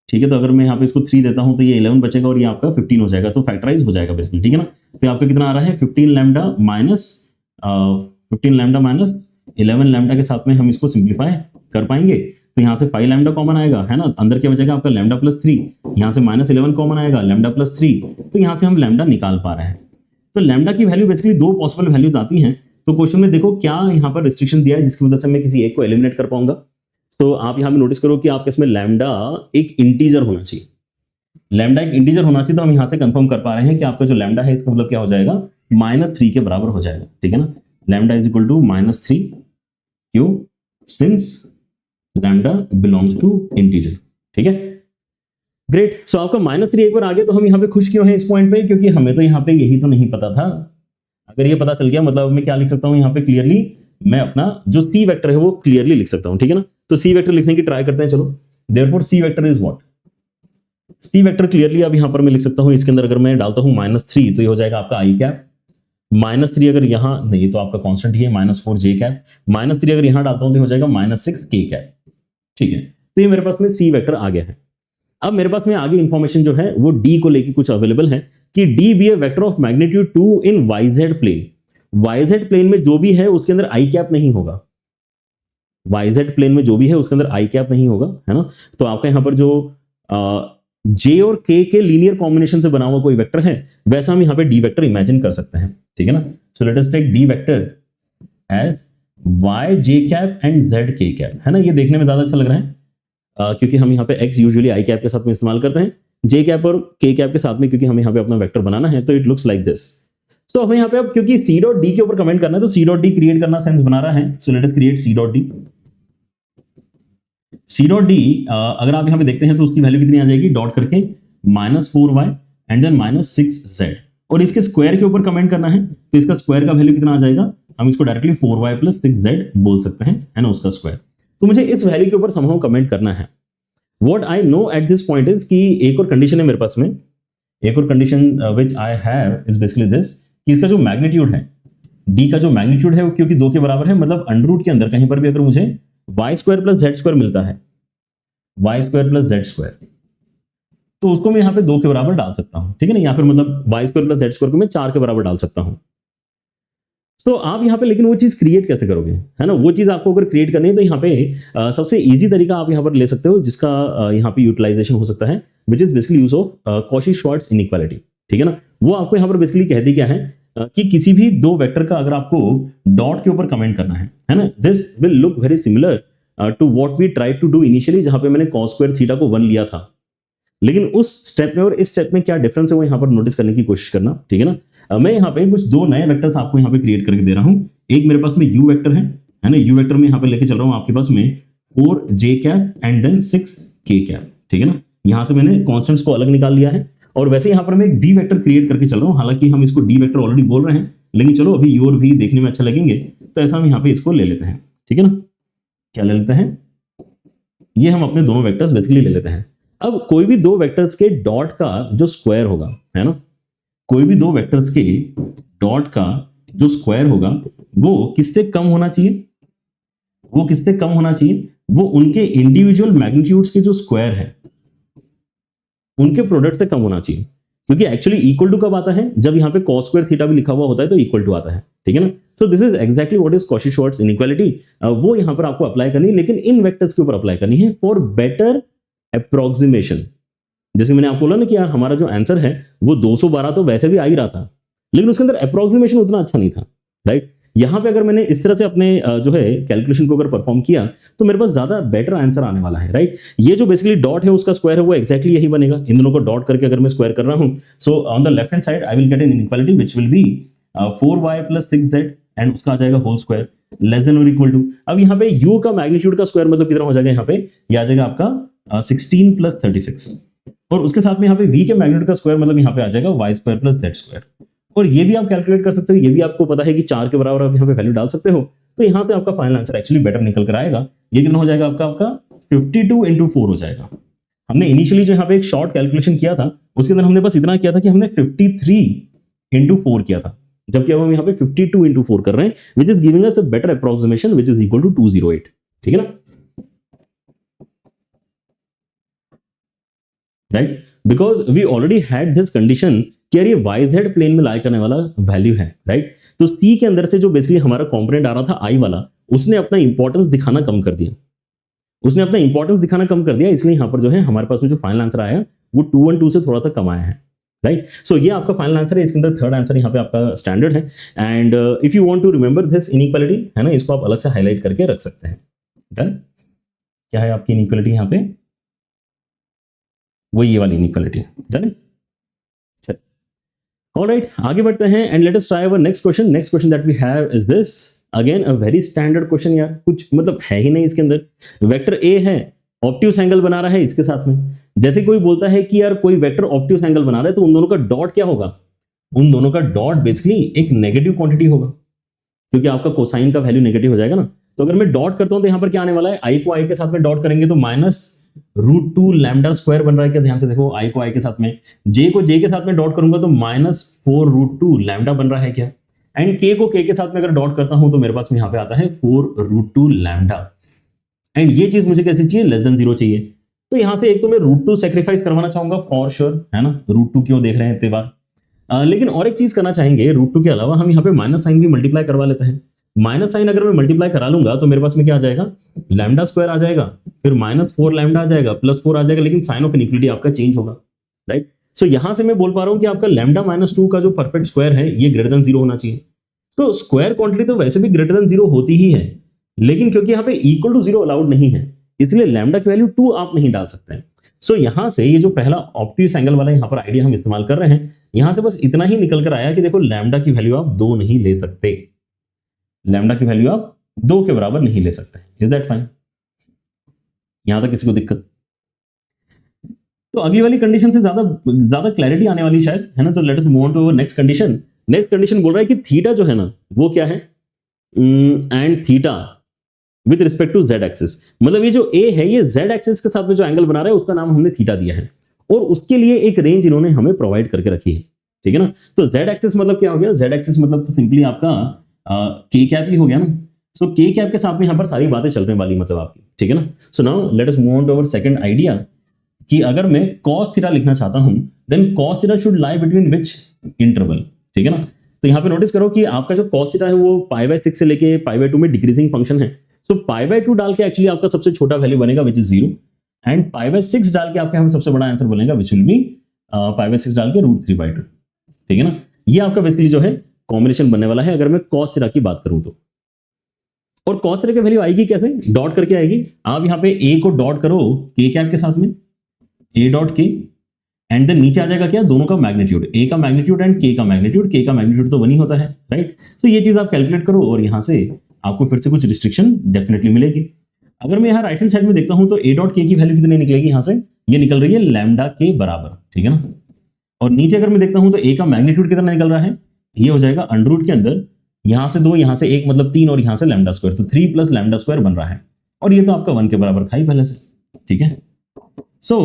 ठीक है। तो अगर मैं यहाँ पे इसको 3 देता हूं तो ये 11 बचेगा और ये आपका 15 हो जाएगा, तो फैक्टराइज हो जाएगा बेसिकली, ठीक है ना। तो आपका कितना आ रहा है, 15 लैम्डा माइनस 11 लैम्डा के साथ में हम इसको सिंप्लीफाई कर पाएंगे, तो यहाँ से 5 लैम्डा कॉमन आएगा, है ना, अंदर क्या बचेगा आपका लैम्डा +3, यहाँ से -11 कॉमन आएगा, लैम्डा +3, तो यहाँ से हम लैम्डा निकाल पा रहे हैं। तो लैम्डा की वैल्यू बेसिकली 2 पॉसिबल वैल्यूज आती हैं, तो क्वेश्चन में देखो क्या यहाँ पर रिस्ट्रिक्शन दिया है जिसकी वजह से मैं किसी एक को एलिमिनेट कर पाऊंगा। तो आप यहाँ पे नोटिस करो कि आपके इसमें लैम्डा एक इंटीजर होना चाहिए, लैम्डा एक इंटीजर होना चाहिए, तो हम यहाँ से कंफर्म कर पा रहे हैं कि आपका जो लैम्डा है इसका मतलब क्या हो जाएगा, -3 के बराबर हो जाएगा, ठीक है ना। लैम्डा इज इक्वल टू -3, क्यों, since lambda belongs to integer, ठीक है, ग्रेट। सो आपका -3 एक बार आ गया, तो हम यहाँ पे खुश क्यों है इस पॉइंट पे, क्योंकि हमें तो यहाँ पे यही तो नहीं पता था। अगर ये पता चल गया मतलब मैं क्या लिख सकता हूँ यहाँ पे क्लियरली, मैं अपना जो सी वेक्टर है वो क्लियरली लिख सकता हूँ, ठीक है ना। तो सी वेक्टर लिखने की ट्राई करते हैं, चलो। Therefore c vector is what, c vector clearly अब यहां पर मैं लिख सकता हूं, इसके अंदर अगर मैं डालता हूं -3 तो ये हो जाएगा आपका आई कैप, -3 अगर यहां नहीं तो आपका कांस्टेंट ही है -4 जे कैप, -3 अगर यहां डालता हूं तो हो जाएगा -6 के कैप। ठीक है, तो ये मेरे पास में सी वेक्टर आ गया है। अब मेरे पास में आगे इंफॉर्मेशन जो है वो डी को लेके कुछ अवेलेबल है कि d be a vector of magnitude 2 in yz plane. Yz plane में जो भी है उसके अंदर आई कैप नहीं होगा, वाईजेड प्लेन में जो भी है उसके अंदर आई कैप नहीं होगा, है ना। तो आपका यहां पर जो जे और के लीनियर कॉम्बिनेशन से बना हुआ कोई वेक्टर है वैसा हम यहां पे डी वेक्टर इमेजिन कर सकते हैं, ठीक है ना। So let us take d vector as y j cap and z k cap, है ना। ये देखने में ज्यादा अच्छा लग रहा है क्योंकि हम यहाँ पे x यूजुअली आई कैप के साथ में इस्तेमाल करते हैं, जे कैप और के कैप के साथ में क्योंकि हमें यहाँ पे अपना वेक्टर बनाना है, तो इट लुक्स लाइक दिस। सो हमें यहाँ पे अब क्योंकि सी डॉट डी के ऊपर कमेंट करना है तो सी डॉट डी क्रिएट करना सेंस बना रहा है। So let us create c dot d. C dot d अगर आप यहाँ पे देखते हैं तो उसकी वैल्यू कितनी आ जाएगी, डॉट करके -4y एंड देन -6z, और इसके स्क्वायर के ऊपर कमेंट करना है तो इसका स्क्वायर का वैल्यू कितना आ जाएगा, हम इसको डायरेक्टली 4y + 6z बोल सकते हैं, है ना, उसका स्क्वायर। तो मुझे इस वैल्यू के ऊपर समहाउ कमेंट करना है। What I know at this point is कि एक और कंडीशन है मेरे पास में, एक और condition which I have is basically this कि इसका जो मैग्नीट्यूड है, डी का जो मैग्नीट्यूड है वो क्योंकि 2 के बराबर है, मतलब अंडर रूट के अंदर कहीं पर भी अगर मुझे y² + z² मिलता है, y² + z², तो उसको मैं यहाँ पे 2 के बराबर डाल सकता हूं, ठीक है ना, या फिर मतलब y² + z² को मैं 4 के बराबर डाल सकता हूं। तो आप यहाँ पे लेकिन वो चीज क्रिएट कैसे करोगे, है ना। वो चीज आपको अगर क्रिएट करनी है तो यहाँ पे सबसे इजी तरीका आप यहाँ पर ले सकते हो जिसका यहाँ पे यूटिलाइजेशन हो सकता है, which is basically use of Cauchy-Schwarz inequality, ठीक है ना। वो आपको यहाँ पर बेसिकली कहती क्या है कि किसी भी दो वेक्टर का अगर आपको डॉट के ऊपर कमेंट करना है ना, this will look very similar to what we tried to do initially, जहां पे मैंने cos² थीटा को 1 लिया था, लेकिन उस स्टेप में और इस स्टेप में क्या डिफरेंस है वो यहाँ पर नोटिस करने की कोशिश करना, ठीक है ना। मैं यहाँ पे कुछ 2 नए वेक्टर्स आपको यहाँ पे क्रिएट करके दे रहा हूँ। एक मेरे पास में u वेक्टर है ना, u वेक्टर में यहाँ पे लेके चल रहा हूँ आपके पास में 4j cap and then 6k cap, ठीक है ना। यहाँ से मैंने कॉन्स्टेंट्स को अलग निकाल लिया है, और वैसे यहाँ पर मैं एक v वेक्टर क्रिएट करके चल रहा हूँ, हालांकि हम इसको d वेक्टर ऑलरेडी बोल रहे हैं, लेकिन चलो अभी u और v देखने में अच्छा लगेंगे तो ऐसा हम यहाँ पे इसको ले लेते हैं, ठीक है ना। क्या ले लेते हैं, ये हम अपने दोनों वेक्टर्स बेसिकली ले लेते हैं। अब कोई भी दो वेक्टर्स के डॉट का जो स्क्वायर होगा, है ना, कोई भी दो वेक्टर्स के डॉट का जो स्क्वायर होगा वो किससे कम होना चाहिए, वो किससे कम होना चाहिए, वो उनके इंडिविजुअल मैग्नीट्यूड्स के जो स्क्वायर है उनके प्रोडक्ट से कम होना चाहिए, क्योंकि एक्चुअली इक्वल टू कब आता है, जब यहाँ पे cos² थीटा भी लिखा हुआ होता है तो इक्वल टू आता है, ठीक है ना। So this is exactly what is Cauchy-Schwarz inequality. वो यहाँ पर आपको अप्लाई करनी है, लेकिन इन वेक्टर्स के ऊपर अप्लाई करनी है फॉर बेटर अप्रोक्सीमेशन। जैसे मैंने आपको बोला ना कि यार हमारा जो आंसर है वो 212 तो वैसे भी आ ही रहा था, लेकिन उसके अंदर अप्रोक्सीमेशन उतना अच्छा नहीं था, राइट। यहां पे अगर मैंने इस तरह से अपने जो है कैलकुलेशन को अगर परफॉर्म किया तो मेरे पास ज्यादा बेटर आंसर आने वाला है, राइट। ये जो बेसिकली डॉट है उसका स्क्वायर है वो एक्जैक्टली यही बनेगा, इन दोनों को डॉट करके अगर मैं स्क्वायर कर रहा हूं, so on the left hand side I will get an inequality which will be 4y + 6z and उसका आ जाएगा होल स्क्वायर लेस देन और इक्वल टू। अब यहाँ पे u का मैग्नीट्यूड का स्क्वायर मतलब कितना हो जाएगा, यहाँ पे ये आ जाएगा आपका 16 + 36, और उसके साथ में यहाँ पे v के मैग्नीट्यूड का स्क्वायर मतलब यहाँ पे आ जाएगा y² + z²। और ये भी आप कैलकुलेट कर सकते हो, ये भी आपको पता है कि 4 के बराबर आप यहाँ पे वैल्यू डाल सकते हो, तो यहाँ से आपका फाइनल आंसर एक्चुअली बेटर निकल कर आएगा। ये कितना हो जाएगा आपका 52 × 4 हो जाएगा। हमने इनिशियली जो यहाँ पे एक शॉर्ट कैलकुलेशन किया था उसके अंदर हमने बस इतना किया था कि हमने 53 × 4 किया था, जबकि अब हम यहाँ पे 52 × 4 कर रहे हैं, which is giving us a better approximation which is equal to 208, ठीक है ना, right. Because we already had this condition कि यार ये YZ प्लेन में लाई करने वाला वैल्यू है, राइट। तो C के अंदर से जो बेसिकली हमारा कॉम्पोनेंट आ रहा था I वाला, उसने अपना इंपॉर्टेंस दिखाना कम कर दिया, उसने अपना इंपॉर्टेंस दिखाना कम कर दिया, इसलिए यहां पर जो है हमारे पास में जो फाइनल आंसर आया वो 2 और 2 से थोड़ा सा कम आया है, राइट। सो ये आपका फाइनल आंसर है, इसके अंदर थर्ड आंसर यहाँ पे आपका स्टैंडर्ड है। And if you want to remember this inequality, है ना, इसको आप अलग से हाईलाइट करके रख सकते हैं। डन। क्या है आपकी इनइक्वालिटी यहाँ पे, वो ये वाली इनइक्वालिटी, डन है। ऑलराइट, आगे बढ़ते हैं and let us try our next question. Next question that we have is this, again a very standard question यार, कुछ मतलब है ही नहीं इसके अंदर। वेक्टर ए है, ऑब्ट्यूस एंगल बना रहा है इसके साथ में। जैसे कोई बोलता है कि यार कोई वेक्टर ऑब्ट्यूस एंगल बना रहा है तो उन दोनों का डॉट क्या होगा, उन दोनों का डॉट बेसिकली एक नेगेटिव क्वांटिटी होगा, क्योंकि आपका कोसाइन का वैल्यू नेगेटिव हो जाएगा ना। तो अगर मैं डॉट करता हूं तो यहां पर क्या आने वाला है, आई को आई के साथ में डॉट करेंगे तो -√2 लैम्डा स्क्वायर बन रहा है क्या, ध्यान से देखो, आई को आई के साथ में, जे को जे के साथ में डॉट करूंगा तो -4√2 लैम्डा बन रहा है क्या, एंड के को के के साथ में अगर डॉट करता हूं तो मेरे पास में यहां पे आता है 4√2 लैम्डा, एंड ये चीज मुझे कैसे चाहिए, लेस देन 0 चाहिए। तो यहां से एक तो मैं √2 सेक्रीफाइस करवाना चाहूंगा फॉर श्योर, है ना, √2 क्यों देख रहे हैं इतने बार। लेकिन और एक चीज करना चाहेंगे, √2 के अलावा हम यहाँ पे माइनस साइन भी मल्टीप्लाई करवा लेते हैं। माइनस साइन अगर मैं मल्टीप्लाई करा लूंगा तो मेरे पास में क्या आ जाएगा, लैम्डा स्क्वायर आ जाएगा, फिर -4 लैम्डा आ जाएगा, +4 आ जाएगा, लेकिन साइन ऑफ इनइक्वालिटी आपका चेंज होगा, राइट। सो यहां से मैं बोल पा रहा हूं कि आपका लैम्डा -2 का जो परफेक्ट स्क्वायर है ये ग्रेटर देन 0 होना चाहिए। तो स्क्वायर क्वांटिटी तो वैसे भी ग्रेटर देन 0 होती ही है, लेकिन क्योंकि यहाँ पे इक्वल टू 0 अलाउड नहीं है, इसलिए लैम्डा की वैल्यू 2 आप नहीं डाल सकते हैं। सो यहां से ये जो पहला ऑब्ट्यूस एंगल वाला यहां पर आइडिया हम इस्तेमाल कर रहे हैं, यहां से बस इतना ही निकल कर आया कि देखो लैम्डा की वैल्यू आप 2 नहीं ले सकते, लैम्डा की वैल्यू आप 2 के बराबर नहीं ले सकते। Is that fine? यहां तक किसी को दिक्कत? तो अगली वाली कंडीशन से ज्यादा क्लैरिटी आने वाली शायद, है ना। तो let us move on to next condition. Next condition बोल रहा है कि थीटा जो है ना वो क्या है, and theta with respect to z axis, मतलब ये जो ए है ये जेड एक्सिस के साथ में जो एंगल बना रहा है उसका नाम हमने थीटा दिया है, और उसके लिए एक रेंज इन्होंने हमें प्रोवाइड करके रखी है, ठीक है ना। तो जेड एक्सिस मतलब क्या हो गया, जेड एक्सिस मतलब तो सिंपली आपका के कैप ही हो गया ना। सो के कैप के साथ में यहाँ पर सारी बातें चलने वाली मतलब आपकी, ठीक है ना। So now let us move on to our second idea कि अगर मैं cos थीटा लिखना चाहता हूं देन cos theta should lie between which interval, ठीक है ना। तो यहां पे नोटिस करो कि आपका जो cos थीटा है वो π/6 से लेके π/2 में डिक्रीजिंग फंक्शन है। सो π/2 डाल के एक्चुअली आपका सबसे छोटा वैल्यू बनेगा विच इज 0, एंड π/6 डाल के आपका हम सबसे बड़ा आंसर बनेगा विच विल बी π/6 डाल के √3/2, ठीक है ना। ये आपका बेसिकली जो है कॉम्बिनेशन बनने वाला है अगर मैं cos थीटा की बात करूं तो। और cos थीटा की वैल्यू आएगी कैसे, डॉट करके आएगी। आप यहां पे a को डॉट करो k कैप के साथ में, a dot k, and then नीचे आ जाएगा क्या, दोनों का मैग्नीट्यूड, a का मैग्नीट्यूड एंड k का मैग्नीट्यूड, k का मैग्नीट्यूड तो 1 ही होता है, राइट। सो ये चीज आप कैलकुलेट करो और यहां से आपको फिर से कुछ रिस्ट्रिक्शन डेफिनेटली मिलेगी। अगर मैं यहाँ राइट हैंड साइड में देखता हूं तो a डॉट k की वैल्यू कितनी निकलेगी, यहां से ये निकल रही है लैम्डा के बराबर, ठीक है ना। और नीचे अगर मैं देखता हूं तो a का मैग्नीट्यूड कितना निकल रहा है, ये हो जाएगा अंडर के अंदर यहां से 2 यहां से 1 मतलब 3 और यहां से लैम्डा स्क्वायर, तो 3 + लैम्डा स्क्वायर बन रहा है, और ये तो आपका 1 के बराबर था ही पहले से, ठीक है। सो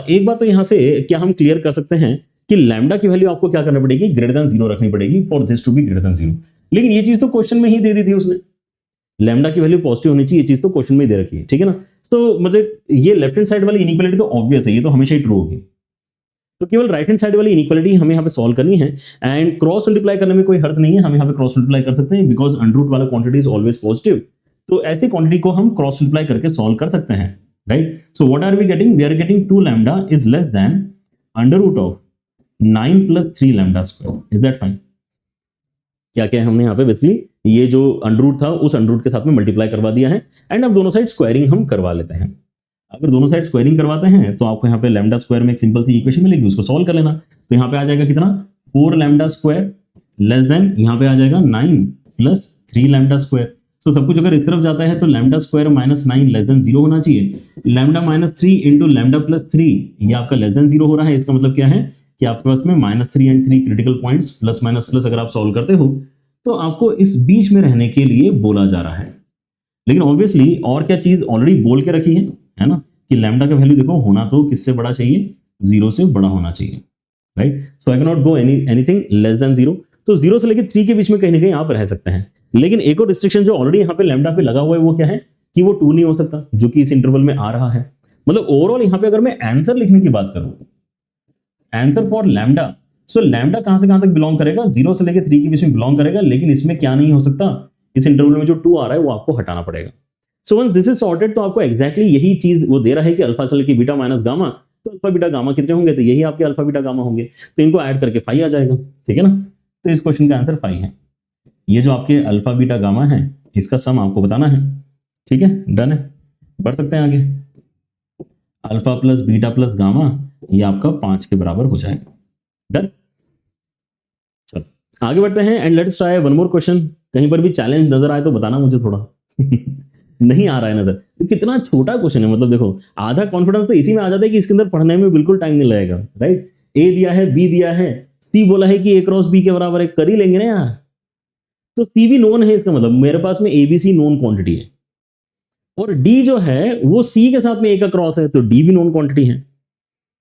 एक बात तो यहां से क्या हम क्लियर कर सकते हैं कि लैम्डा की वैल्यू आपको क्या करना पड़ेगी, ग्रेटर देन 0 रखनी पड़ेगी for this to be greater than 0। लेकिन ये चीज तो क्वेश्चन में ही दे दी थी उसने, लैम्डा की वैल्यू पॉजिटिव होनी चाहिए, ये चीज तो क्वेश्चन में ही दे रखी है, ठीक है ना। तो मतलब ये लेफ्ट हैंड साइड वाली इनइक्वालिटी तो ऑब्वियस है, ये तो हमेशा ही ट्रू होगी। तो केवल राइट हैंड साइड वाली इनइक्वालिटी हमें यहाँ पे सॉल्व करनी है, एंड क्रॉस मल्टीप्लाई करने में कोई हर्ज नहीं है, हम यहाँ पे क्रॉस मल्टीप्लाई कर सकते हैं बिकॉज अंडर वाला क्वांटिटी इज ऑलवेज पॉजिटिव। तो ऐसी क्वांटिटी को हम क्रॉस मल्टीप्लाई करके सॉल्व कर सकते हैं, right. So what are we getting, we are getting 2 lambda is less than √9 + 3 lambda square. Is that fine? क्या क्या है हमने यहाँ पे बेसिकली ये जो अंडर था उस अंडर के साथ में मल्टीप्लाई करवा दिया है, एंड अब दोनों साइड स्क्वायरिंग हम करवा लेते हैं। अगर दोनों साइड स्क्वायरिंग करवाते हैं तो आपको यहाँ पे लैम्डा स्क्वायर में एक सिंपल सी इक्वेशन मिलेगी, उसको सॉल्व कर लेना। तो यहाँ पे आ जाएगा कितना, 4 लैम्डा स्क्वायर लेस देन यहाँ पे आ जाएगा 9 + 3 लैम्डा स्क्वायर। तो सब कुछ अगर इस तरफ जाता है तो लैम्डा स्क्वायर -9 लेस देन 0 होना चाहिए। लैम्डा -3 इंटू लैम्डा +3 ये आपका लेस देन 0 हो रहा है। इसका मतलब क्या है कि आपके पास में -3 and 3 critical points plus minus plus अगर आप सॉल्व करते हो तो आपको इस बीच में रहने के लिए बोला जा रहा है। लेकिन ऑब्वियसली और क्या चीज ऑलरेडी बोल के रखी है ना, कि लैम्डा का वैल्यू देखो होना तो किससे बड़ा चाहिए, 0 से बड़ा होना चाहिए, right. So I can not go anything less than 0। तो 0 से लेकर 3 के बीच में कहीं ना कहीं आप रह सकते हैं। लेकिन एक और रिस्ट्रिक्शन जो ऑलरेडी यहाँ पे लैम्डा पे लगा हुआ है वो क्या है कि वो 2 नहीं हो सकता, जो कि इस इंटरवल में आ रहा है। मतलब ओवरऑल यहाँ पे अगर मैं आंसर लिखने की बात करूं, answer for lambda, so lambda कहां से कहां तक बिलोंग करेगा, 0 से लेकर 3 के बीच में बिलोंग करेगा। लेकिन इसमें क्या नहीं हो सकता, इस इंटरवल में जो 2 आ रहा है वो आपको हटाना पड़ेगा। So once this is sorted तो आपको एक्जैक्टली यही चीज वो दे रहा है कि अल्फा से लेकर बीटा माइनस गामा, तो अल्फा बीटा गामा कितने होंगे, तो यही आपके अल्फा बीटा गामा होंगे। तो इनको ऐड करके 5 आ जाएगा, ठीक है ना। तो इस क्वेश्चन का आंसर 5 है। ये जो आपके अल्फा बीटा गामा है इसका सम आपको बताना है, ठीक है। डन है, बढ़ सकते हैं आगे। Alpha plus beta plus gamma ये आपका 5 के बराबर हो जाएगा। डन, चलो आगे बढ़ते हैं and let's try one more question. कहीं पर भी चैलेंज नजर आए तो बताना मुझे थोड़ा नहीं आ रहा है नजर, तो कितना छोटा क्वेश्चन है। मतलब देखो आधा कॉन्फिडेंस तो इसी में आ जाता है कि इसके अंदर पढ़ने में बिल्कुल टाइम नहीं लगेगा, राइट। ए दिया है, बी दिया है, सी बोला है कि a क्रॉस बी के बराबर है, कर ही लेंगे ना यार। तो सी भी नोन है, इसका मतलब मेरे पास में एबीसी नोन क्वांटिटी है, और डी जो है वो सी के साथ में ए का क्रॉस है, तो डी भी नॉन क्वांटिटी है।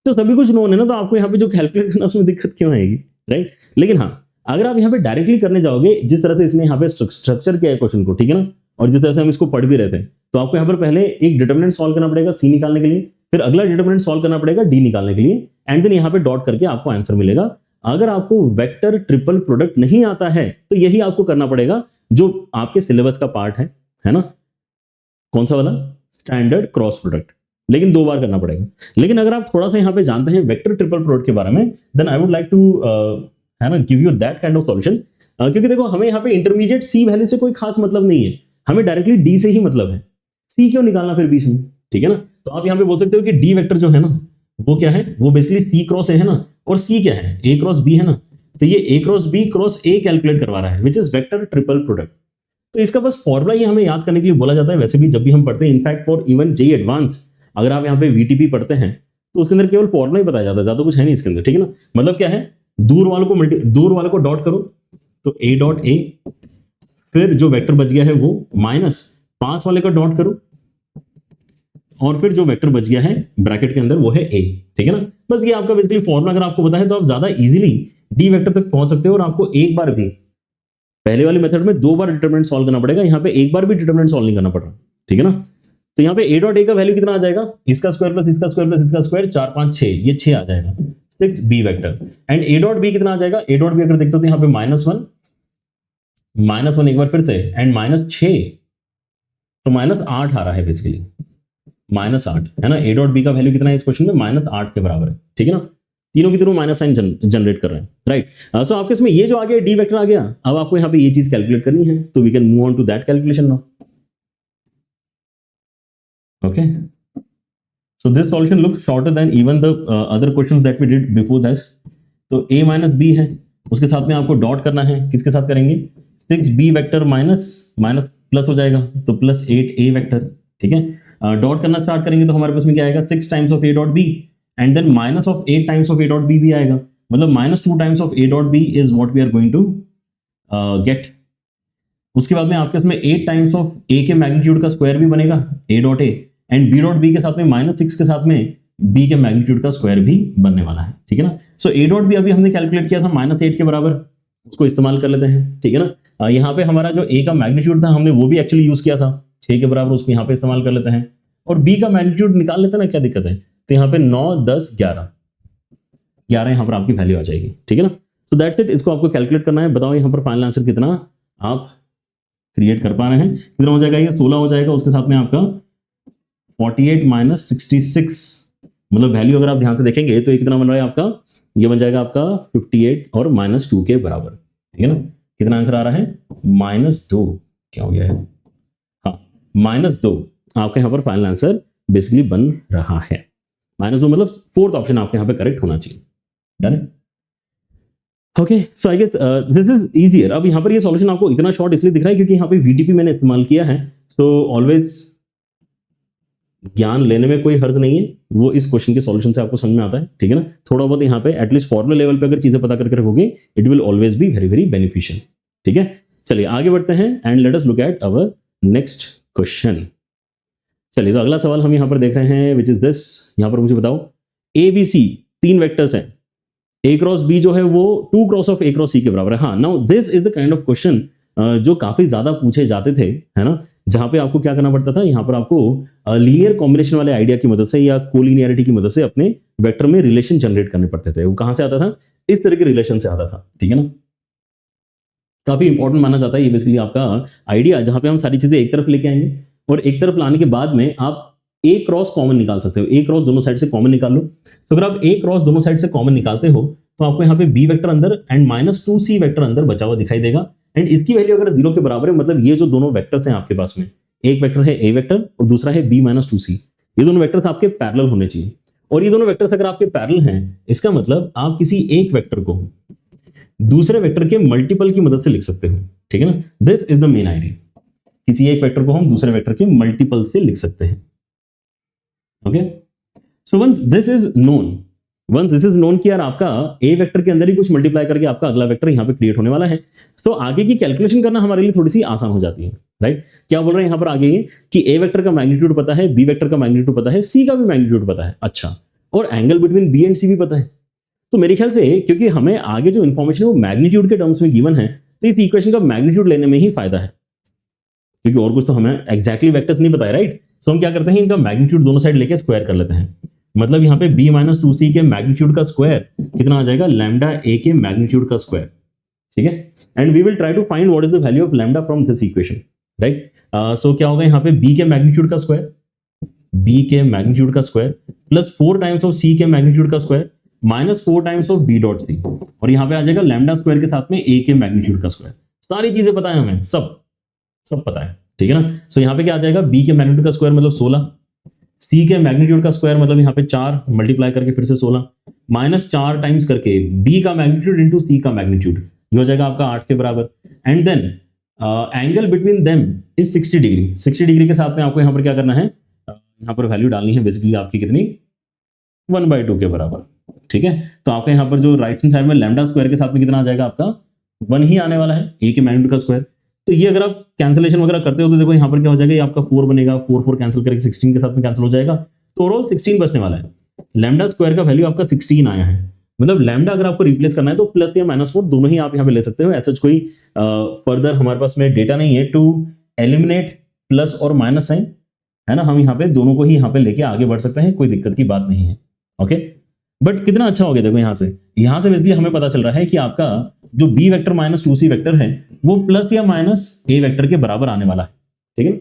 तो सभी कुछ नोन है ना, तो आपको यहाँ पे जो कैलकुलेट करना उसमें दिक्कत क्यों आएगी, राइट। लेकिन हाँ, अगर आप यहाँ पे डायरेक्टली करने जाओगे, जिस तरह से इसने यहाँ पे स्ट्रक्चर किया है क्वेश्चन को, ठीक है ना, और जिस तरह से हम इसको पढ़ भी रहे थे, तो आपको यहाँ पर पहले एक डिटरमिनेंट सॉल्व करना पड़ेगा सी निकालने के लिए, फिर अगला डिटरमिनेंट सॉल्व करना पड़ेगा डी निकालने के लिए, एंड देन यहाँ पे डॉट करके आपको आंसर मिलेगा। अगर आपको वेक्टर ट्रिपल प्रोडक्ट नहीं आता है तो यही आपको करना पड़ेगा, जो आपके सिलेबस का पार्ट है ना, कौन सा वाला, स्टैंडर्ड क्रॉस प्रोडक्ट, लेकिन 2 बार करना पड़ेगा। लेकिन अगर आप थोड़ा सा यहाँ पे जानते हैं वेक्टर ट्रिपल प्रोडक्ट के बारे में, then I would like to है ना give you that kind of solution, क्योंकि देखो हमें यहाँ पे इंटरमीडिएट सी वैल्यू से कोई खास मतलब नहीं है, हमें डायरेक्टली डी से ही मतलब है, सी क्यों निकालना फिर बीच में, ठीक है ना। तो आप यहाँ पे बोल सकते हो कि डी वेक्टर जो है ना वो क्या है, वो बेसिकली सी क्रॉस ए है ना, और सी क्या है, ए क्रॉस बी है ना, तो ये A cross B cross A calculate करवा रहा है, which is vector triple product. तो इसका बस फॉर्मुला ही हमें याद करने के लिए बोला जाता है, वैसे भी जब भी हम पढ़ते हैं, in fact for even JEE advance अगर आप यहाँ पे वीटीपी पढ़ते हैं तो उसके अंदर केवल फॉर्मुला ही बताया जाता है, ज्यादा कुछ है नहीं इसके अंदर, ठीक है ना। मतलब क्या है, दूर वाले को डॉट करो तो ए डॉट ए, फिर जो वेक्टर बच गया है वो माइनस 5 वाले का डॉट करो, और फिर जो वेक्टर बच गया है ब्रैकेट के अंदर वो है ए, ठीक है ना। बस ये आपका बेसिकली फॉर्मुला अगर आपको पता है तो आप ज्यादा इजीली डी वेक्टर तक पहुंच सकते हो, और आपको एक बार भी पहले वाले मेथड में 2 बार डिटरमिनेंट सॉल्व करना पड़ेगा, यहाँ पे एक बार भी डिटरमिनेंट सॉल्व नहीं करना पड़ रहा, ठीक है ना। तो यहाँ पे ए डॉट ए का वैल्यू कितना आ जाएगा, इसका स्क्वायर प्लस इसका स्क्वायर प्लस इसका स्क्वायर, 4 5 6, ये 6 आ जाएगा, 6 b vector. And a dot b कितना आ जाएगा, ए डॉट बी अगर देखते हो तो यहाँ पे -1 एक बार फिर से, एंड -6, तो -8 आ रहा है बेसिकली, -8 है ना। ए डॉट बी का वैल्यू कितना है इस क्वेश्चन में, -8 के बराबर है, ठीक है ना। तीनों की तीनों माइनस साइन जनरेट कर रहे हैं, राइट। सो आपके इसमें ये जो आ गया डी वेक्टर आ गया, अब आपको यहाँ पे ये चीज कैलकुलेट करनी है, तो we can move on to that calculation now. Okay, so this solution look shorter than even the other questions that we did before this. तो a माइनस बी है, उसके साथ में आपको डॉट करना है, किसके साथ करेंगे, 6b वेक्टर माइनस प्लस हो जाएगा तो +8a वेक्टर, ठीक है। डॉट करना स्टार्ट करेंगे तो हमारे पास में क्या आएगा, 6 times of a dot b, and then -8 times of a dot b भी आएगा, मतलब -2 times of a dot b is what we are going to get. उसके बाद में आपके इसमें 8 टाइम्स ऑफ a के मैग्नीट्यूड का स्क्वायर भी बनेगा, a dot a, and b dot b के साथ में -6 के साथ में b के मैग्नीट्यूड का स्क्वायर भी बनने वाला है, ठीक है ना। सो a डॉट b अभी हमने कैलकुलेट किया था -8 के बराबर, उसको इस्तेमाल कर लेते हैं, ठीक है ना। यहाँ पे हमारा जो a का मैग्नीट्यूड था हमने वो भी एक्चुअली यूज किया था 6 के बराबर, उसको यहाँ पे इस्तेमाल कर लेते हैं, और b का मैग्नीट्यूड निकाल लेते हैं ना, क्या दिक्कत है। तो यहाँ पे 9 10 11 यहाँ पर आपकी वैल्यू आ जाएगी, ठीक है ना। सो दैट्स इट, इसको आपको कैलकुलेट करना है। बताओ यहाँ पर फाइनल आंसर कितना आप क्रिएट कर पा रहे हैं, कितना हो जाएगा, ये 16 हो जाएगा, उसके साथ में आपका 48 माइनस 66, मतलब वैल्यू अगर आप ध्यान से देखेंगे तो ये कितना बन रहा है आपका, ये बन जाएगा आपका 58 और -2 के बराबर, ठीक है ना। कितना आंसर आ रहा है, -2, क्या हो गया है, हाँ -2 आपका यहाँ पर फाइनल आंसर बेसिकली बन रहा है। -2 मतलब 4th ऑप्शन आपके यहाँ पे करेक्ट होना चाहिए, done. Okay, so I guess this is easier. अब यहाँ पर ये सॉल्यूशन आपको इतना शॉर्ट इसलिए दिख रहा है क्योंकि यहाँ पे वीटीपी मैंने इस्तेमाल किया है, सो ऑलवेज ज्ञान लेने में कोई हर्ज नहीं है, वो इस क्वेश्चन के सॉल्यूशन से आपको समझ में आता है, ठीक है ना। थोड़ा बहुत यहाँ पे एटलीस्ट फॉर्मुला लेवल पे अगर चीजें पता करके रखोगे, it will always be very very beneficial, ठीक है। चलिए आगे बढ़ते हैं and let us look at our next question. चलिए, तो अगला सवाल हम यहाँ पर देख रहे हैं, विच इज दिस। यहाँ पर मुझे बताओ, ए बी सी 3 वेक्टर्स हैं, ए क्रॉस बी जो है वो 2 क्रॉस ऑफ ए क्रॉस सी के बराबर है। हाँ, now this is the kind of question जो काफी ज्यादा पूछे जाते थे, है ना, जहां पे आपको क्या करना पड़ता था, यहाँ पर आपको लीनियर कॉम्बिनेशन वाले आइडिया की मदद से या कोलिनियरिटी की मदद से अपने वेक्टर में रिलेशन जनरेट करने पड़ते थे। वो कहां से आता था, इस तरह के रिलेशन से आता था, ठीक है ना। काफी इंपॉर्टेंट माना जाता है ये बेसिकली आपका आइडिया, जहां पे हम सारी चीजें एक तरफ लेके आएंगे और एक तरफ लाने के बाद में आप ए क्रॉस कॉमन निकाल सकते हो। ए क्रॉस दोनों साइड से कॉमन निकाल लो, तो अगर आप ए क्रॉस दोनों साइड से कॉमन निकालते हो तो आपको यहाँ पे बी वेक्टर अंदर एंड -2c वेक्टर अंदर बचा हुआ दिखाई देगा, एंड इसकी वैल्यू अगर 0 के बराबर है, मतलब ये जो दोनों वेक्टर्स हैं आपके पास में, एक वेक्टर है ए वेक्टर और दूसरा है b -2c, ये दोनों वेक्टर्स आपके पैरेलल होने चाहिए। और ये दोनों वेक्टर्स अगर आपके पैरेलल हैं, इसका मतलब आप किसी एक वेक्टर को दूसरे वेक्टर के मल्टीपल की मदद से लिख सकते हो, ठीक है ना। This is the main idea, किसी एक वेक्टर को हम दूसरे वेक्टर के मल्टीपल से लिख सकते हैं। Okay, so once this is known, once this is known कि यार आपका ए वेक्टर के अंदर ही कुछ मल्टीप्लाई करके आपका अगला वेक्टर यहाँ पे क्रिएट होने वाला है, तो आगे की कैलकुलेशन करना हमारे लिए थोड़ी सी आसान हो जाती है, राइट। क्या बोल रहे हैं यहाँ पर आगे ये कि ए वेक्टर का मैग्नीट्यूड पता है, बी वेक्टर का मैग्नीट्यूड पता है, सी का भी मैग्नीट्यूड पता है, अच्छा, और एंगल बिटवीन बी एंड सी भी पता है। तो मेरे ख्याल से क्योंकि हमें आगे जो इन्फॉर्मेशन है वो मैग्नीट्यूड के टर्म्स में गिवन है, तो इस इक्वेशन का मैग्नीट्यूड लेने में ही फायदा है, क्योंकि और कुछ तो हमें एक्जैक्टली वेक्टर्स नहीं बताया, राइट। सो हम क्या करते हैं, इनका मैग्नीट्यूड दोनों साइड लेके स्क्वायर कर लेते हैं। मतलब यहाँ पे b माइनस 2c के मैग्नीट्यूड का स्क्वायर कितना आ जाएगा, लैम्डा a के मैग्नीट्यूड का स्क्वायर, ठीक है। And we will try to find what is the value of lambda from this equation, right. So क्या होगा यहाँ पे b के मैग्नीट्यूड का स्क्वायर, b के मैग्नीट्यूड का square plus 4 times of c के मैग्नीट्यूड का square minus 4 times of b dot c, और यहाँ पे आ जाएगा लैम्डा स्क्वायर के साथ में a के मैग्नीट्यूड का स्क्वायर। सारी चीजें पता है हमें, सब पता है, ठीक है ना। सो यहाँ पे क्या आ जाएगा, b के मैग्नीट्यूड का स्क्वायर मतलब 16, c के मैग्नीट्यूड का स्क्वायर मतलब यहाँ पे 4 मल्टीप्लाई करके फिर से 16 माइनस 4 टाइम्स करके b का मैग्नीट्यूड इंटू c का मैग्नीट्यूड, ये हो जाएगा आपका 8 के बराबर। And then angle between them is 60 degree. 60 degree के साथ में आपको यहाँ पर क्या करना है, यहाँ पर वैल्यू डालनी है बेसिकली आपकी कितनी, 1/2 के बराबर, ठीक है। तो आपका यहाँ पर जो राइट हैंड साइड में लैम्डा स्क्वायर के साथ में कितना आ जाएगा, आपका 1 ही आने वाला है, a के मैग्नीट्यूड का स्क्वायर। तो ये अगर आप कैंसिलेशन वगैरह करते हो तो देखो यहाँ पर क्या हो जाएगा, ये आपका 4 बनेगा, 4 कैंसिल करके 16 के साथ में कैंसिल हो जाएगा, तो ओवरऑल 16 बचने वाला है। लैम्डा स्क्वायर का वैल्यू आपका 16 आया है, मतलब लैम्डा अगर आपको रिप्लेस करना है तो प्लस या माइनस 4 दोनों ही आप यहाँ पे ले सकते हो। ऐसा कोई फर्दर हमारे पास में डेटा नहीं है टू एलिमिनेट प्लस और माइनस साइन, है ना। हम यहाँ पे दोनों को ही यहाँ पे लेके आगे बढ़ सकते हैं, कोई दिक्कत की बात नहीं है, ओके। बट कितना अच्छा हो गया देखो, यहाँ से बेसिकली हमें पता चल रहा है कि आपका जो b vector minus 2c vector है वो प्लस या माइनस a वेक्टर के बराबर आने वाला है, ठीक है,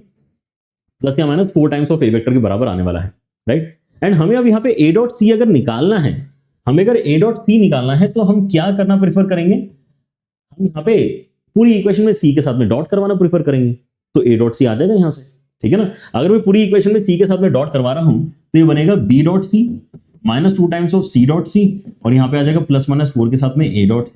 प्लस या minus 4 times of a vector के बराबर आने वाला है, राइट। एंड हमें अब यहाँ पे a डॉट c अगर निकालना है, हमें अगर a डॉट c निकालना है तो हम क्या करना प्रेफर करेंगे, हम यहाँ पे पूरी इक्वेशन में c के साथ में डॉट करवाना प्रेफर करेंगे, तो a डॉट c आ जाएगा यहाँ से, ठीक है ना। अगर मैं पूरी इक्वेशन में c के साथ में डॉट करवा रहा हूं तो ये बनेगा b dot c minus 2 times of c dot c, और यहाँ पे आ जाएगा प्लस माइनस 4 के साथ में a डॉट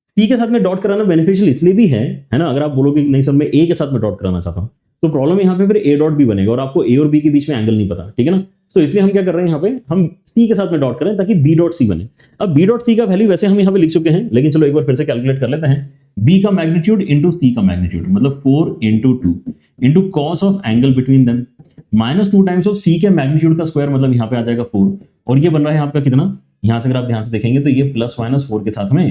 c के साथ में डॉट कराना बेनिफिशियल इसलिए भी है ना। अगर आप बोलोगे नहीं सर मैं a के साथ में डॉट कराना चाहता हूं, तो प्रॉब्लम यहाँ पे फिर a डॉट b बनेगा, और आपको a और b के बीच में एंगल नहीं पता, ठीक है ना। तो इसलिए हम क्या कर रहे हैं, यहाँ पे हम c के साथ में डॉट करें ताकि b डॉट c बने। अब b डॉट c का वैल्यू वैसे हम यहाँ पे लिख चुके हैं, लेकिन चलो एक बार फिर से कैलकुलेट कर लेते हैं। b का मैग्नीट्यूड इंटू c का मैग्नीट्यूड मतलब 4 into 2 into cos of angle between them minus 2 times of c के मैग्नीट्यूड का स्क्वायर मतलब यहाँ पे आ जाएगा 4, और ये बन रहा है आपका कितना, यहाँ से अगर आप ध्यान से देखेंगे तो ये प्लस माइनस 4 के साथ में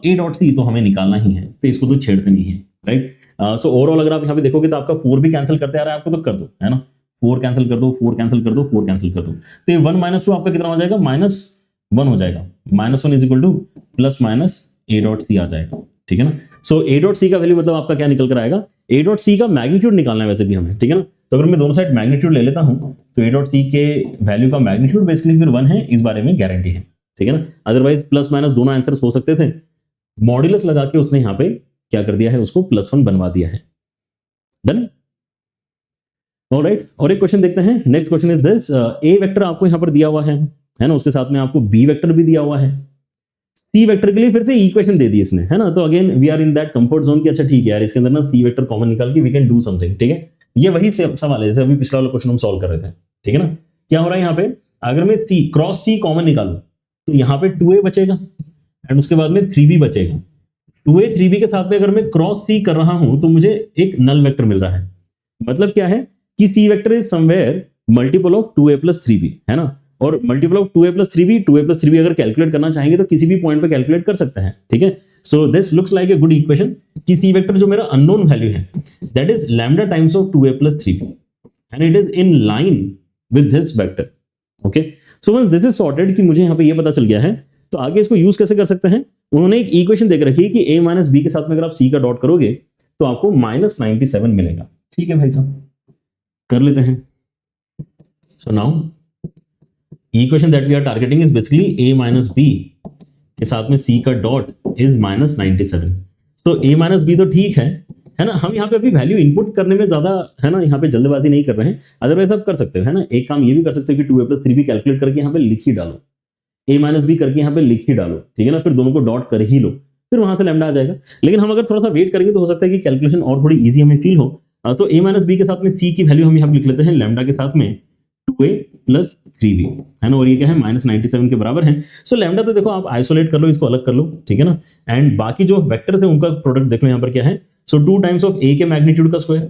a डॉट c तो हमें निकालना ही है, तो इसको तो छेड़ते नहीं है, राइट। सो ओवरऑल अगर आप यहाँ पे देखोगे तो आपका 4 भी कैंसिल करते आ रहा है आपको, तो कर दो, है ना, 4 कैंसिल कर दो, 4 कैंसिल कर दो, 4 कैंसिल कर दो, तो ये 1 माइनस 2 आपका कितना हो जाएगा, -1 हो जाएगा, -1 is equal two plus minus a dot c आ जाएगा, ठीक है ना। सो a डॉट c का वैल्यू मतलब आपका क्या निकल कर आएगा, a डॉट c का मैग्नीट्यूड निकालना है वैसे भी हमें, ठीक है ना। तो अगर मैं दोनों साइड मैग्नीट्यूड ले लेता हूं तो a डॉट c के वैल्यू का मैग्नीट्यूड बेसिकली फिर 1 है, इस बारे में गारंटी है, ठीक है ना। अदरवाइज प्लस माइनस दोनों आंसर्स हो सकते थे, मॉड्यूलस लगा के उसने यहाँ पे क्या कर दिया है, उसको +1 बनवा दिया है, डन, ऑलराइट। और एक क्वेश्चन देखते हैं, next question is this, a vector आपको यहाँ पर दिया हुआ है ना, उसके साथ में आपको b वेक्टर भी दिया हुआ है, c वेक्टर के लिए फिर से इक्वेशन दे दी इसने, है ना। तो again we are in that comfort zone कि अच्छा ठीक है यार, इसके अंदर ना c वेक्टर कॉमन निकाल के वी कैन डू समथिंग, ठीक है। ये वही सवाल है जैसे अभी पिछला वाला क्वेश्चन हम सॉल्व कर रहे थे, ठीक है ना। क्या हो रहा है यहाँ पे, अगर मैं c क्रॉस c कॉमन निकालूं तो यहाँ पे 2a बचेगा एंड उसके बाद में 3b बचेगा। 2a 3b के साथ में अगर मैं क्रॉस c कर रहा हूं तो मुझे एक नल वेक्टर मिल रहा है, मतलब क्या है कि c vector is somewhere multiple of 2a plus 3b, है ना। और multiple of 2a plus 3b अगर कैलकुलेट करना चाहेंगे तो किसी भी पॉइंट पे कैलकुलेट कर सकते हैं, ठीक है। So this looks like a good equation कि c वेक्टर जो मेरा अननोन वैल्यू है that is lambda times of 2a plus 3b and it is in line with this vector, okay. So once this is sorted कि मुझे यहाँ पे ये पता चल गया है, तो आगे इसको यूज कैसे कर सकते हैं। उन्होंने एक इक्वेशन देख रखी है कि a माइनस b के साथ में अगर आप c का डॉट करोगे तो आपको -97 मिलेगा, ठीक है भाई साहब, कर लेते हैं। So now equation that we are targeting is basically a minus b के साथ में c का डॉट इज -97। तो a माइनस b तो ठीक है ना। हम यहाँ पे अभी वैल्यू इनपुट करने में ज्यादा, है ना, यहाँ पे जल्दबाजी नहीं कर रहे हैं, अदरवाइज आप कर सकते हो, है ना। एक काम ये भी कर सकते हो कि 2a प्लस 3b कैलकुलेट करके यहाँ पे लिख ही डालो, a माइनस b करके यहाँ पे लिख ही डालो, ठीक है ना, फिर दोनों को डॉट कर ही लो, फिर वहां से लैम्डा आ जाएगा। लेकिन हम अगर थोड़ा सा वेट करेंगे तो हो सकता है कि कैलकुलेशन और थोड़ी ईजी हमें फील हो। तो a माइनस b के साथ में c की वैल्यू हम यहाँ पे लिख लेते हैं लैम्डा के साथ में 2a प्लस 3b है ना, और ये क्या है -97 के बराबर है। सो लैम्डा तो देखो आप आइसोलेट कर लो, इसको अलग कर लो, ठीक है ना, एंड बाकी जो वेक्टर्स है उनका प्रोडक्ट देख लो यहाँ पर क्या है। सो 2 टाइम्स ऑफ ए के मैग्नीट्यूड का square,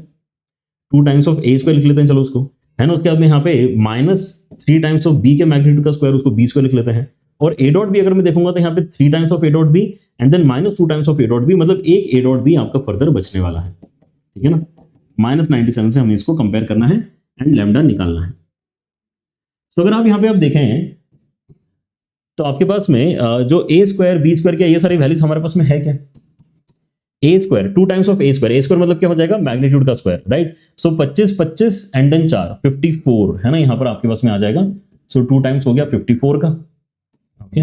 2 times of A square लिख लेते हैं चलो उसको, है ना। उसके बाद में यहाँ पे -3 टाइम्स ऑफ बी के मैग्नीट्यूड का स्क्वायर, उसको बी स्क्वायर लिख लेते हैं। और ए डॉट बी अगर मैं देखूंगा तो यहाँ पे 3 times of a dot b and then -2 times of a dot b, मतलब एक ए डॉट बी आपका फर्दर बचने वाला है, ठीक है ना। -97 से हमें इसको कंपेयर करना है एंड लैम्डा निकालना है। तो अगर आप यहाँ पे आप देखें तो आपके पास में जो ए स्क्वायर बी स्क्वायर क्या ये सारी वैल्यूज हमारे पास में है क्या, A square 2 times of A square मतलब क्या हो जाएगा मैग्नीट्यूड का square, right. So 25 and then 4 54 है ना, यहां पर आपके पास में आ जाएगा। सो 2 टाइम्स हो गया 54 का, ओके।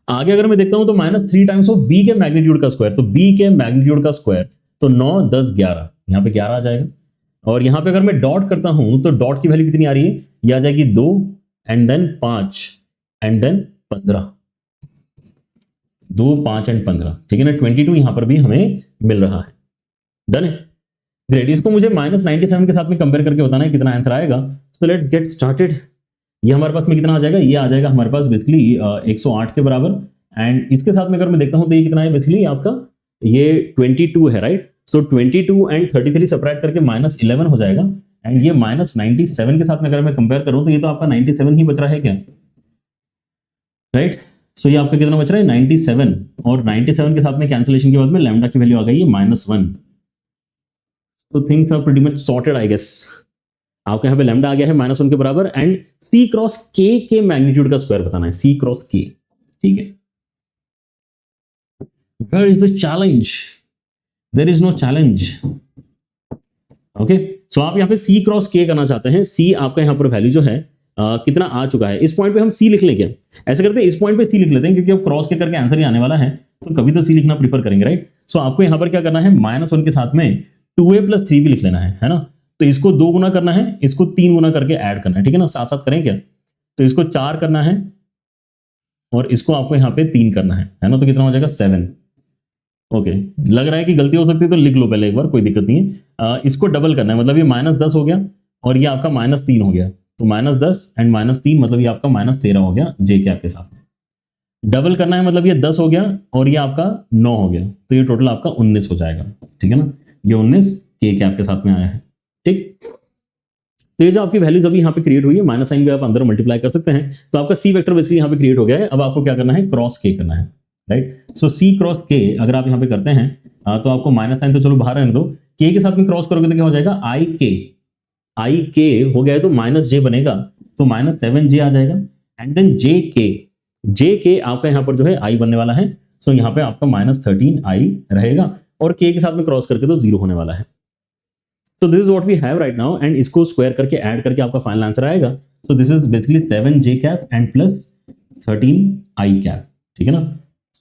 आगे अगर मैं देखता हूं तो -3 टाइम्स ऑफ बी के मैग्नीट्यूड का स्क्वायर, तो बी के मैग्नीट्यूड का स्क्वायर तो 9 10 11, यहां पे 11 आ जाएगा। और यहां पे अगर मैं डॉट करता हूं तो डॉट की वैल्यू कितनी आ रही है, ये आ जाएगी 2 and then 5 and then 15, 2 5 and 15, ठीक है ना। 22 यहां पर भी हमें मिल रहा है, डन है, ग्रेट। इसको मुझे -97 के साथ में कंपेयर करके बताना है कितना आंसर आएगा। So let's get started. ये हमारे पास में कितना आ जाएगा, ये आ जाएगा हमारे पास बेसिकली 108 के बराबर, एंड इसके साथ में अगर मैं देखता हूं तो ये कितना है बेसिकली आपका, ये 22 है, राइट। सो 22 एंड 33 सब्ट्रैक्ट करके -11 हो जाएगा, एंड ये -97 के साथ में अगर मैं कंपेयर करूं तो ये तो आपका 97 ही बच रहा है क्या, राइट। सो ये आपका कितना बच रहा है 97, और 97 के साथ में कैंसिलेशन के बाद में लैम्डा की वैल्यू आ गई है -1। तो things are pretty much sorted I guess. आपका यहाँ पे लैम्डा आ गया है -1 के बराबर, एंड सी क्रॉस के मैग्नीट्यूड का स्क्वायर बताना है, सी क्रॉस के, ठीक है। Where is the challenge, there is no challenge, okay. So आप यहाँ पे सी क्रॉस के करना चाहते हैं, सी आपका यहाँ पर वैल्यू जो है कितना आ चुका है, इस पॉइंट पे हम सी लिख लें क्या, ऐसे करते हैं इस पॉइंट पे सी लिख लेते हैं, क्योंकि अब क्रॉस के करके आंसर ही आने वाला है, तो कभी तो सी लिखना प्रीफर करेंगे, राइट। सो आपको यहाँ पर क्या करना है, -1 के साथ में 2a + 3b लिख लेना है ना। तो इसको 2 गुना करना है, इसको 3 गुना करके ऐड करना है, ठीक है ना, साथ साथ करें क्या। तो इसको 4 करना है और इसको आपको यहाँ पे 3 करना है ना, तो कितना हो जाएगा 7, ओके। लग रहा है कि गलती हो सकती है तो लिख लो पहले एक बार, कोई दिक्कत नहीं है। इसको डबल करना है, मतलब ये -10 हो गया और ये आपका -3 हो गया, तो -10 एंड -3 मतलब ये आपका -13 हो गया जे कैप के साथ। डबल करना है मतलब ये 10 हो गया और ये आपका 9 हो गया, तो ये टोटल आपका 19 हो जाएगा, ठीक है ना। ये 19 के कैप के साथ में आया है, ठीक। तो ये जो आपकी वैल्यूज अभी यहाँ पे क्रिएट हुई है, माइनस साइन भी आप अंदर मल्टीप्लाई कर सकते हैं, तो आपका सी वेक्टर बेसिकली यहाँ पे क्रिएट हो गया है। अब आपको क्या करना है, क्रॉस के करना है, राइट। सो सी क्रॉस के अगर आप यहाँ पे करते हैं तो आपको माइनस साइन तो चलो बाहर रहने दो, के के साथ में क्रॉस करोगे तो क्या हो जाएगा, आई के हो गया है तो -j बनेगा, तो -7j आ जाएगा, एंड देन जे के आपका यहाँ पर जो है आई बनने वाला है। सो यहाँ पे आपका -13i रहेगा, और के साथ में क्रॉस करके तो 0 होने वाला है। So this is what we have right now, and इसको स्क्वायर करके ऐड करके आपका फाइनल आंसर आएगा। So this is basically 7j cap and plus 13i cap, ठीक है ना।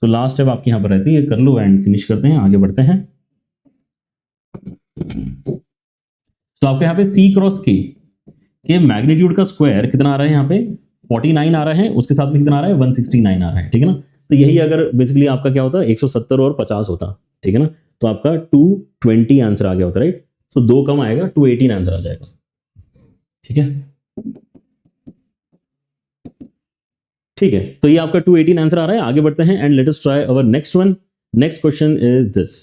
So लास्ट स्टेप आपकी यहाँ पर रहती है, ये कर लो एंड फिनिश करते हैं, आगे बढ़ते हैं। तो आपके यहाँ पे c क्रॉस के मैग्नीट्यूड का स्क्वायर कितना आ रहा है, यहाँ पे 49 आ रहा है, उसके साथ में कितना आ रहा है 169 आ रहा है, ठीक है ना। तो यही अगर बेसिकली आपका क्या होता है 170 और 50 होता, ठीक है ना, तो आपका 220 आंसर आ गया होता, राइट। तो 2 कम आएगा, 218 आंसर आ जाएगा, ठीक है। ठीक है, तो ये आपका 218 आंसर आ रहा है। आगे बढ़ते हैं and let us try our next one. Next question is this,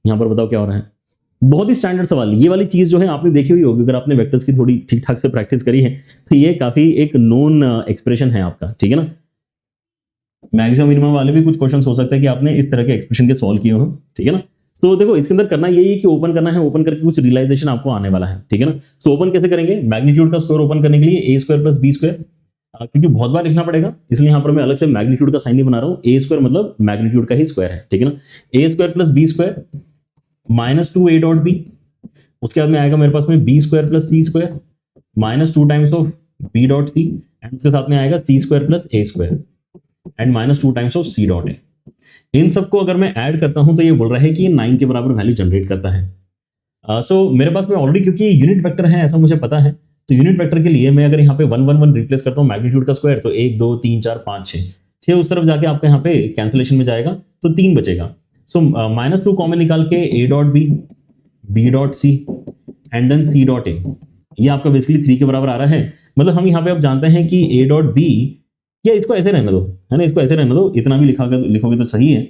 यहां पर बताओ क्या हो रहा है। बहुत ही स्टैंडर्ड सवाल, ये वाली चीज जो है आपने देखी हुई होगी, अगर आपने वेक्टर्स की थोड़ी ठीक ठाक से प्रैक्टिस करी है तो ये काफी एक नोन एक्सप्रेशन है आपका, ठीक है ना। मैक्सिमम मिनिमम वाले भी कुछ क्वेश्चन हो सकता है कि आपने इस तरह के एक्सप्रेशन के सॉल्व किए हो, ठीक है ना। तो देखो इसके अंदर करना यही है कि ओपन करना है, ओपन करके कुछ रियलाइजेशन आपको आने वाला है, ठीक है ना। सो ओपन कैसे करेंगे, मैग्नीट्यूड का स्क्वायर ओपन करने के लिए a square plus b square, क्योंकि बहुत बार लिखना पड़ेगा इसलिए यहां पर मैं अलग से मैग्नीट्यूड का साइन नहीं बना रहा हूं। a स्क्वायर मतलब मैग्नीट्यूड का ही स्क्वायर है, ठीक है ना। a square plus b square -2a dot b, उसके बाद में आएगा मेरे पास में b square plus c square -2 times of b dot c, and उसके साथ में आएगा c square plus a square and -2 times of c dot a। इन सबको अगर मैं ऐड करता हूं तो ये बोल रहा है कि ये 9 के बराबर वैल्यू जनरेट करता है। सो मेरे पास में ऑलरेडी, क्योंकि ये यूनिट वेक्टर है ऐसा मुझे पता है, तो यूनिट वेक्टर के लिए मैं अगर यहाँ पे 1 1 1 रिप्लेस करता हूँ मैग्नीट्यूड का स्क्वायर, तो 1 2 3 4 5 6 उस तरफ जाके आपका यहाँ पे कैंसिलेशन में जाएगा तो 3 बचेगा। सो -2 कॉमन निकाल के a dot b, b dot c and then c dot a, ये आपका बेसिकली 3 के बराबर आ रहा है। मतलब हम यहाँ पे अब जानते हैं कि a डॉट बी, या इसको ऐसे रहने दो, है ना, इसको ऐसे रहने दो, इतना भी लिखोगे तो सही है।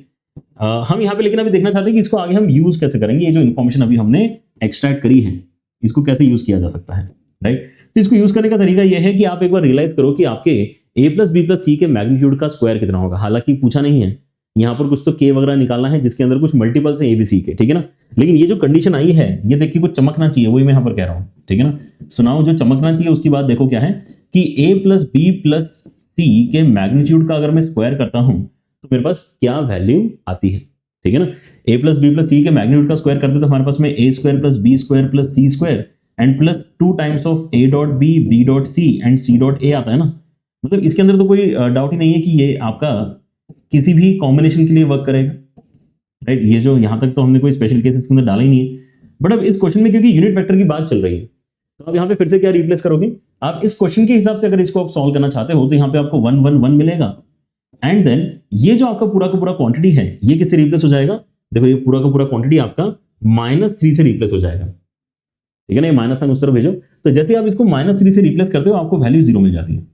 हम यहाँ पे लेकिन अभी देखना चाहते हैं कि इसको आगे हम यूज कैसे करेंगे। ये जो इन्फॉर्मेशन अभी हमने एक्सट्रैक्ट करी है, इसको कैसे यूज किया जा सकता है, राइट। तो इसको यूज करने का तरीका यह है कि आप एक बार रियलाइज करो कि आपके a प्लस बी प्लस सी के मैग्नीट्यूड का स्क्वायर कितना होगा। हालांकि पूछा नहीं है यहाँ पर, कुछ तो k वगैरह निकालना है जिसके अंदर कुछ मल्टीपल्स हैं a b c के, ठीक है ना। लेकिन ये जो कंडीशन आई है, ये देख के कुछ चमकना चाहिए, वही मैं यहाँ पर कह रहा हूँ, ठीक है ना। सुनाओ, जो चमकना चाहिए उसकी बात देखो क्या है कि a प्लस बी प्लस सी के मैग्नीट्यूड का अगर मैं स्क्वायर करता हूं तो मेरे पास क्या वैल्यू आती है, ठीक है ना। a प्लस बी प्लस सी के मैग्नीट्यूड का स्क्वायर करते तो हमारे पास में a square plus b square plus c square and plus 2 times of a dot b, b dot c and c dot a आता है ना। मतलब इसके अंदर तो कोई डाउट ही नहीं है कि ये आपका किसी भी कॉम्बिनेशन के लिए वर्क करेगा, राइट। ये जो यहाँ तक तो हमने कोई स्पेशल केसेस के अंदर डाला ही नहीं है। बट अब इस क्वेश्चन में क्योंकि यूनिट वेक्टर की बात चल रही है, तो आप यहाँ पे फिर से क्या रिप्लेस करोगे आप इस क्वेश्चन के हिसाब से। अगर इसको आप सॉल्व करना चाहते हो तो यहाँ पे आपको 1 1 1 मिलेगा एंड देन ये जो आपका पूरा का पूरा क्वांटिटी है ये किससे रिप्लेस हो जाएगा। देखो ये पूरा का पूरा क्वांटिटी आपका -3 से रिप्लेस हो जाएगा, ठीक है ना। ये माइनस साइन उस तरफ भेजो, तो जैसे आप इसको -3 से रिप्लेस करते हो आपको वैल्यू 0 मिल जाती है।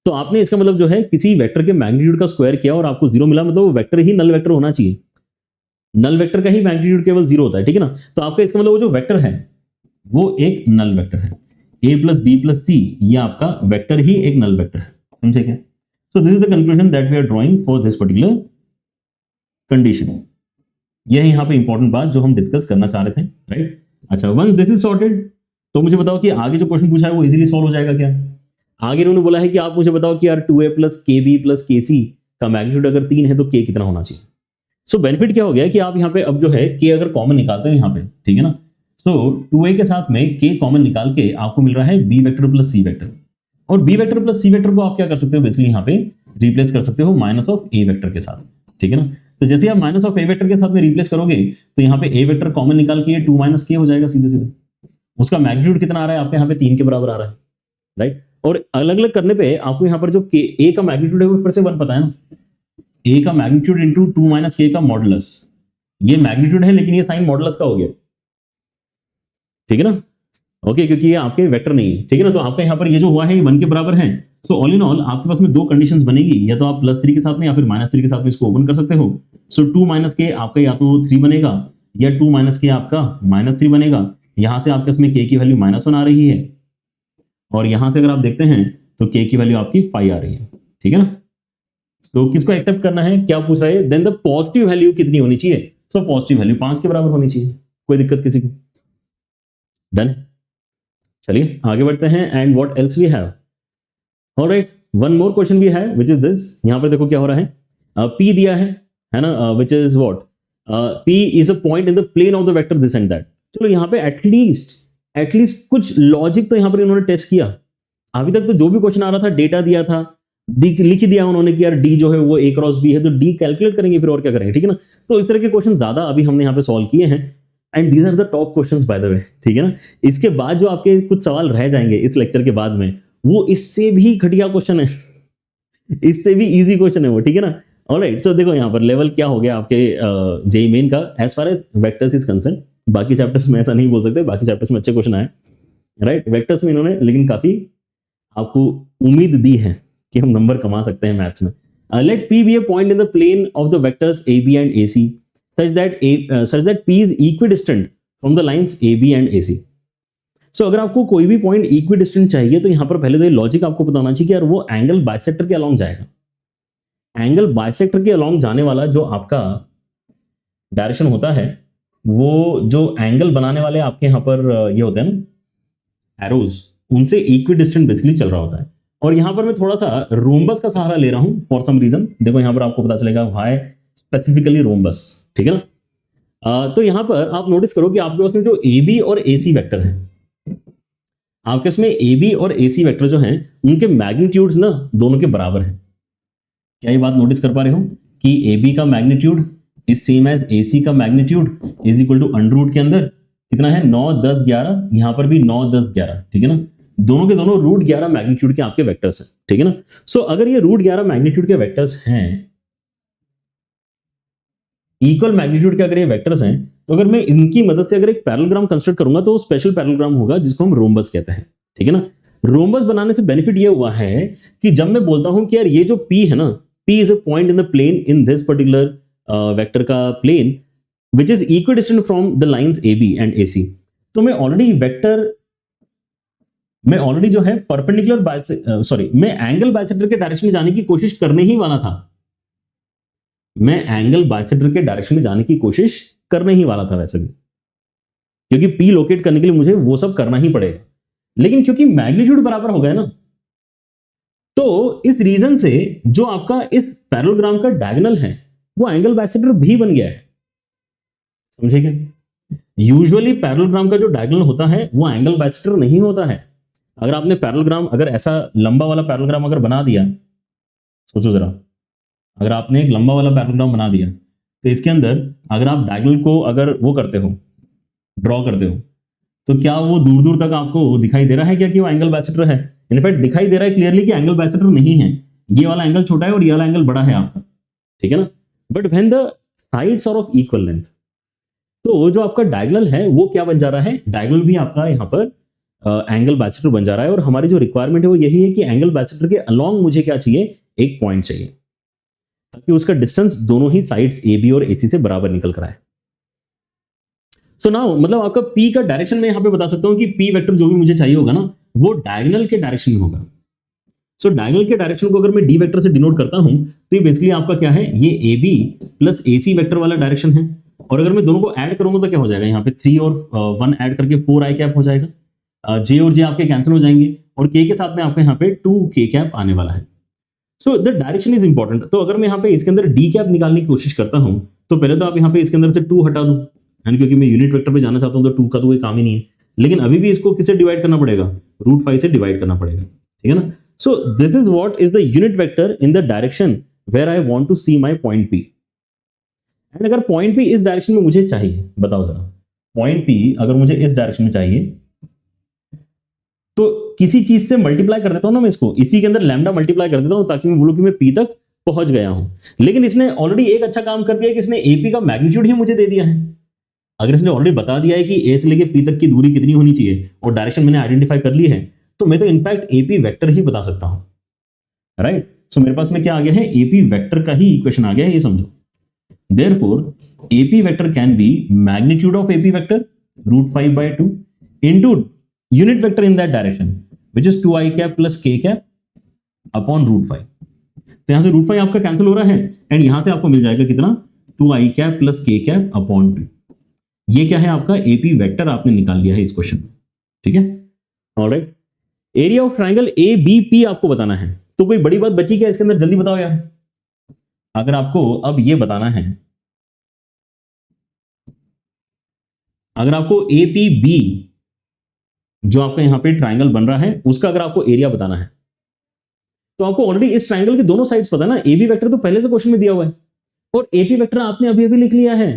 तो आपने इसका मतलब जो है किसी वेक्टर के मैग्नीट्यूड का स्क्वायर किया और आपको 0 मिला, मतलब वो वेक्टर ही नल वेक्टर होना चाहिए। नल वेक्टर का ही मैग्नीट्यूड केवल 0 होता है, ठीक है ना। तो आपका इसका मतलब वो जो वेक्टर है वो एक नल वेक्टर है। a प्लस बी प्लस सी ये आपका वेक्टर ही एक नल वेक्टर है, समझे क्या। So this is the conclusion that we are drawing for this particular condition. ये है यहाँ पे इंपॉर्टेंट बात जो हम डिस्कस करना चाह रहे थे, राइट। अच्छा, वंस दिस इज सॉर्टेड तो मुझे बताओ कि आगे जो क्वेश्चन पूछा है वो इजीली सॉल्व हो जाएगा क्या। आगे उन्होंने बोला है कि आप मुझे बताओ कि यार 2a प्लस के बी प्लस के सी का मैग्नीट्यूड अगर 3 है तो k कितना होना चाहिए। सो बेनिफिट क्या हो गया कि आप यहाँ पे अब जो है k अगर कॉमन निकालते हो यहाँ पे, ठीक है ना। सो 2a के साथ में k कॉमन निकाल के आपको मिल रहा है b vector plus c vector, और b vector plus c vector को आप क्या कर सकते हो बेसिकली यहाँ पे रिप्लेस कर सकते हो माइनस ऑफ a वेक्टर के साथ, ठीक है ना। तो जैसे आप माइनस ऑफ a वेक्टर के साथ में रिप्लेस करोगे तो यहाँ पे a वेक्टर कॉमन निकाल के 2 माइनस k हो जाएगा सीधे सीधे। उसका मैग्नीट्यूड कितना आ रहा है आपके यहाँ पे 3 के बराबर आ रहा है, राइट। और अलग अलग करने पे आपको यहाँ पर जो a का मैग्नीट्यूड है वो फिर से 1 पता है ना। a का मैग्नीट्यूड इंटू 2 माइनस k का मॉडुलस, ये मैग्नीट्यूड है लेकिन ये साइन मॉडुलस का हो गया, ठीक है ना। ओके, क्योंकि ये आपके वेक्टर नहीं है, ठीक है ना। तो आपका यहाँ पर ये जो हुआ है ये 1 के बराबर है। सो ऑल इन ऑल आपके पास में 2 कंडीशंस बनेगी, या तो आप +3 के साथ में या फिर -3 के साथ में इसको ओपन कर सकते हो। सो 2 माइनस k आपका या तो 3 बनेगा या 2 माइनस k आपका -3 बनेगा। यहां से आपके इसमें k की वैल्यू -1 आ रही है और यहां से अगर आप देखते हैं तो k की वैल्यू आपकी 5 आ रही है, ठीक है ना। तो किसको एक्सेप्ट करना है, क्या पूछ रहा है, देन द पॉजिटिव वैल्यू कितनी होनी चाहिए। सो पॉजिटिव वैल्यू 5 के बराबर होनी चाहिए, कोई दिक्कत किसी को। डन, चलिए आगे बढ़ते हैं। And what else we have, alright, one more question भी है व्हिच इज दिस। यहां पर देखो क्या हो रहा है, p दिया है ना, which is what, p is a point in the plane of the vector this and that. चलो यहाँ पे एटलीस्ट कुछ लॉजिक तो यहाँ पर इन्होंने टेस्ट किया। अभी तक तो जो भी क्वेश्चन आ रहा था डेटा दिया था, लिख दिया उन्होंने कि यार डी जो है वो a क्रॉस b है तो डी कैलकुलेट करेंगे फिर और क्या करेंगे, ठीक है ना। तो इस तरह के क्वेश्चन ज्यादा अभी हमने यहाँ पे सॉल्व किए हैं and these are the top questions by the way, ठीक है ना। इसके बाद जो आपके कुछ सवाल रह जाएंगे इस लेक्चर के बाद में वो इससे भी घटिया क्वेश्चन है, इससे भी इजी क्वेश्चन है वो, ठीक है ना। ऑलराइट, सो देखो यहाँ पर लेवल क्या हो गया आपके जेईई मेन का as far as vectors is concern. बाकी चैप्टर्स में ऐसा नहीं बोल सकते, बाकी चैप्टर्स में अच्छे क्वेश्चन आए, राइट। वेक्टर्स में इन्होंने लेकिन काफी आपको उम्मीद दी है कि हम नंबर कमा सकते हैं मैथ्स में। Let p be a point in the plane of the vectors AB and AC such that p is equidistant from the lines AB and AC. So अगर आपको कोई भी पॉइंट इक्विडिस्टेंट चाहिए तो यहां पर पहले तो ये लॉजिक आपको बताना चाहिए कि यार वो एंगल बाइसेक्टर के अलोंग जाएगा। एंगल बाइसेक्टर के अलोंग जाने वाला जो आपका डायरेक्शन होता है वो जो एंगल बनाने वाले आपके यहाँ पर ये होते हैं ना एरोज, उनसे इक्विडिस्टेंट बेसिकली चल रहा होता है। और यहां पर मैं थोड़ा सा रोम्बस का सहारा ले रहा हूं फॉर सम रीजन। देखो यहां पर आपको पता चलेगा व्हाई स्पेसिफिकली रोम्बस, ठीक है ना। तो यहां पर आप नोटिस करो कि आपके पास में जो ए बी और ए सी वेक्टर है, आपके इसमें ए बी और ए सी वेक्टर जो हैं उनके मैग्नीट्यूड्स ना दोनों के बराबर हैं। क्या ये बात नोटिस कर पा रहे हो कि ए बी का magnitude is same as A C का magnitude is equal to under root के अंदर कितना है 9 10 11, यहां पर भी 9 10 11, ठीक है ना। दोनों के दोनों √11 मैग्नीट्यूड के आपके वेक्टर्स हैं, ठीक है ना। सो अगर ये √11 मैग्नीट्यूड के वेक्टर्स हैं, इक्वल मैग्नीट्यूड के अगर ये वेक्टर्स हैं, तो अगर मैं इनकी मदद से अगर एक पैरेललोग्राम कंस्ट्रक्ट करूंगा तो स्पेशल पैरेललोग्राम होगा जिसको हम रोम्बस कहते हैं, ठीक है ना। रोम्बस बनाने से बेनिफिट ये हुआ है कि जब मैं बोलता हूं कि यार ये जो P है ना, P is a point in the plane in this particular vector का plane which is equidistant from the lines AB and AC, तो मैं ऑलरेडी जो है परपेंडिकुलर मैं एंगल बाइसेक्टर के डायरेक्शन में जाने की कोशिश करने ही वाला था। मैं एंगल बाइसेक्टर के डायरेक्शन में जाने की कोशिश करने ही वाला था वैसे भी, क्योंकि P लोकेट करने के लिए मुझे वो सब करना ही पड़ेगा। लेकिन क्योंकि मैग्नीट्यूड बराबर हो गया ना, तो इस रीजन से जो आपका इस पैरेललोग्राम का डायगोनल है वो एंगल बाइसेक्टर भी बन गया है। समझे क्या? यूजुअली पैरेललोग्राम का जो डायगोनल होता है वो एंगल बाइसेक्टर नहीं होता है। अगर आपने पैरेललोग्राम, अगर ऐसा लंबा वाला पैरेललोग्राम अगर बना दिया, सोचो जरा, अगर आपने एक लंबा वाला पैरेललोग्राम बना दिया तो इसके अंदर अगर आप डायगोनल को अगर वो करते हो, ड्रॉ करते हो, तो क्या वो दूर दूर तक आपको दिखाई दे रहा है क्या कि वो एंगल बाइसेक्टर है? इनफैक्ट दिखाई दे रहा है क्लियरली कि एंगल बाइसेक्टर नहीं है, ये वाला एंगल छोटा है और ये वाला एंगल बड़ा है आपका, ठीक है ना। But when the sides are of equal length, तो जो आपका डायगोनल है वो क्या बन जा रहा है? डायगोनल भी आपका यहाँ पर एंगल बाइसेक्टर बन जा रहा है। और हमारी जो रिक्वायरमेंट है वो यही है कि एंगल बाइसेक्टर के अलोंग मुझे क्या चाहिए? एक पॉइंट चाहिए, ताकि उसका डिस्टेंस दोनों ही साइड्स AB और AC से बराबर निकल कर आए। सो नाउ मतलब आपका P का डायरेक्शन मैं यहाँ पे बता सकता हूँ कि P वेक्टर जो भी मुझे चाहिए होगा ना, वो डायगोनल के डायरेक्शन में होगा। सो डायगोनल के डायरेक्शन को अगर मैं D वेक्टर से डिनोट करता हूँ तो ये बेसिकली आपका क्या है? ये AB प्लस AC वेक्टर वाला डायरेक्शन है। और अगर मैं दोनों को ऐड करूंगा तो क्या हो जाएगा? यहाँ पे 3 और 1 ऐड करके 4 i कैप हो जाएगा। J और J आपके कैंसिल हो जाएंगे और K के साथ में आपके यहाँ पे 2 K कैप आने वाला है। So the direction is important. तो अगर मैं यहाँ पे इसके अंदर D कैप निकालने की कोशिश करता हूँ तो पहले तो आप यहाँ पे इसके अंदर से 2 हटा दो, यानी क्योंकि मैं यूनिट वेक्टर पे जाना चाहता हूँ तो 2 का तो कोई काम ही नहीं है। लेकिन अभी भी इसको किससे डिवाइड करना पड़ेगा? √5 से डिवाइड करना पड़ेगा, ठीक है ना। So this is what is the unit vector in the direction where I want to see my point P। And अगर पॉइंट P इस डायरेक्शन में मुझे चाहिए, बताओ जरा, पॉइंट P अगर मुझे इस डायरेक्शन में चाहिए तो किसी चीज से मल्टीप्लाई कर देता हूं ना मैं इसको, इसी के अंदर लैम्डा मल्टीप्लाई कर देता हूं ताकि मैं बोलूं कि मैं P तक पहुंच गया हूं। लेकिन इसने ऑलरेडी एक अच्छा काम कर दिया कि इसने AP का मैग्नीट्यूड ही मुझे दे दिया है। अगर इसने ऑलरेडी बता दिया है कि A से लेके P तक की दूरी कितनी होनी चाहिए और डायरेक्शन मैंने आइडेंटिफाई कर ली है, तो मैं तो इनफैक्ट AP वेक्टर ही बता सकता हूं, राइट। सो मेरे पास में क्या आ गया है? AP वेक्टर का ही इक्वेशन आ गया है, ये समझो। Therefore, AP vector can be magnitude of AP vector √5/2 into unit vector in that direction, which is 2i cap plus k cap upon √5। तो यहां से √5 आपका कैंसिल हो रहा है एंड यहां से आपको मिल जाएगा कितना? 2i cap plus k cap upon 2। ये क्या है? आपका AP वेक्टर आपने निकाल लिया है इस क्वेश्चन में, ठीक है। Alright, area of triangle ABP आपको बताना है। तो कोई बड़ी बात बची क्या इसके अंदर? जल्दी बताओ यार। अगर आपको अब ये बताना है, अगर आपको APB जो आपका यहां पे ट्राइंगल बन रहा है उसका अगर आपको एरिया बताना है, तो आपको ऑलरेडी इस ट्राइंगल के दोनों साइड्स पता है ना। AB वेक्टर तो पहले से क्वेश्चन में दिया हुआ है और AP वेक्टर आपने अभी अभी लिख लिया है।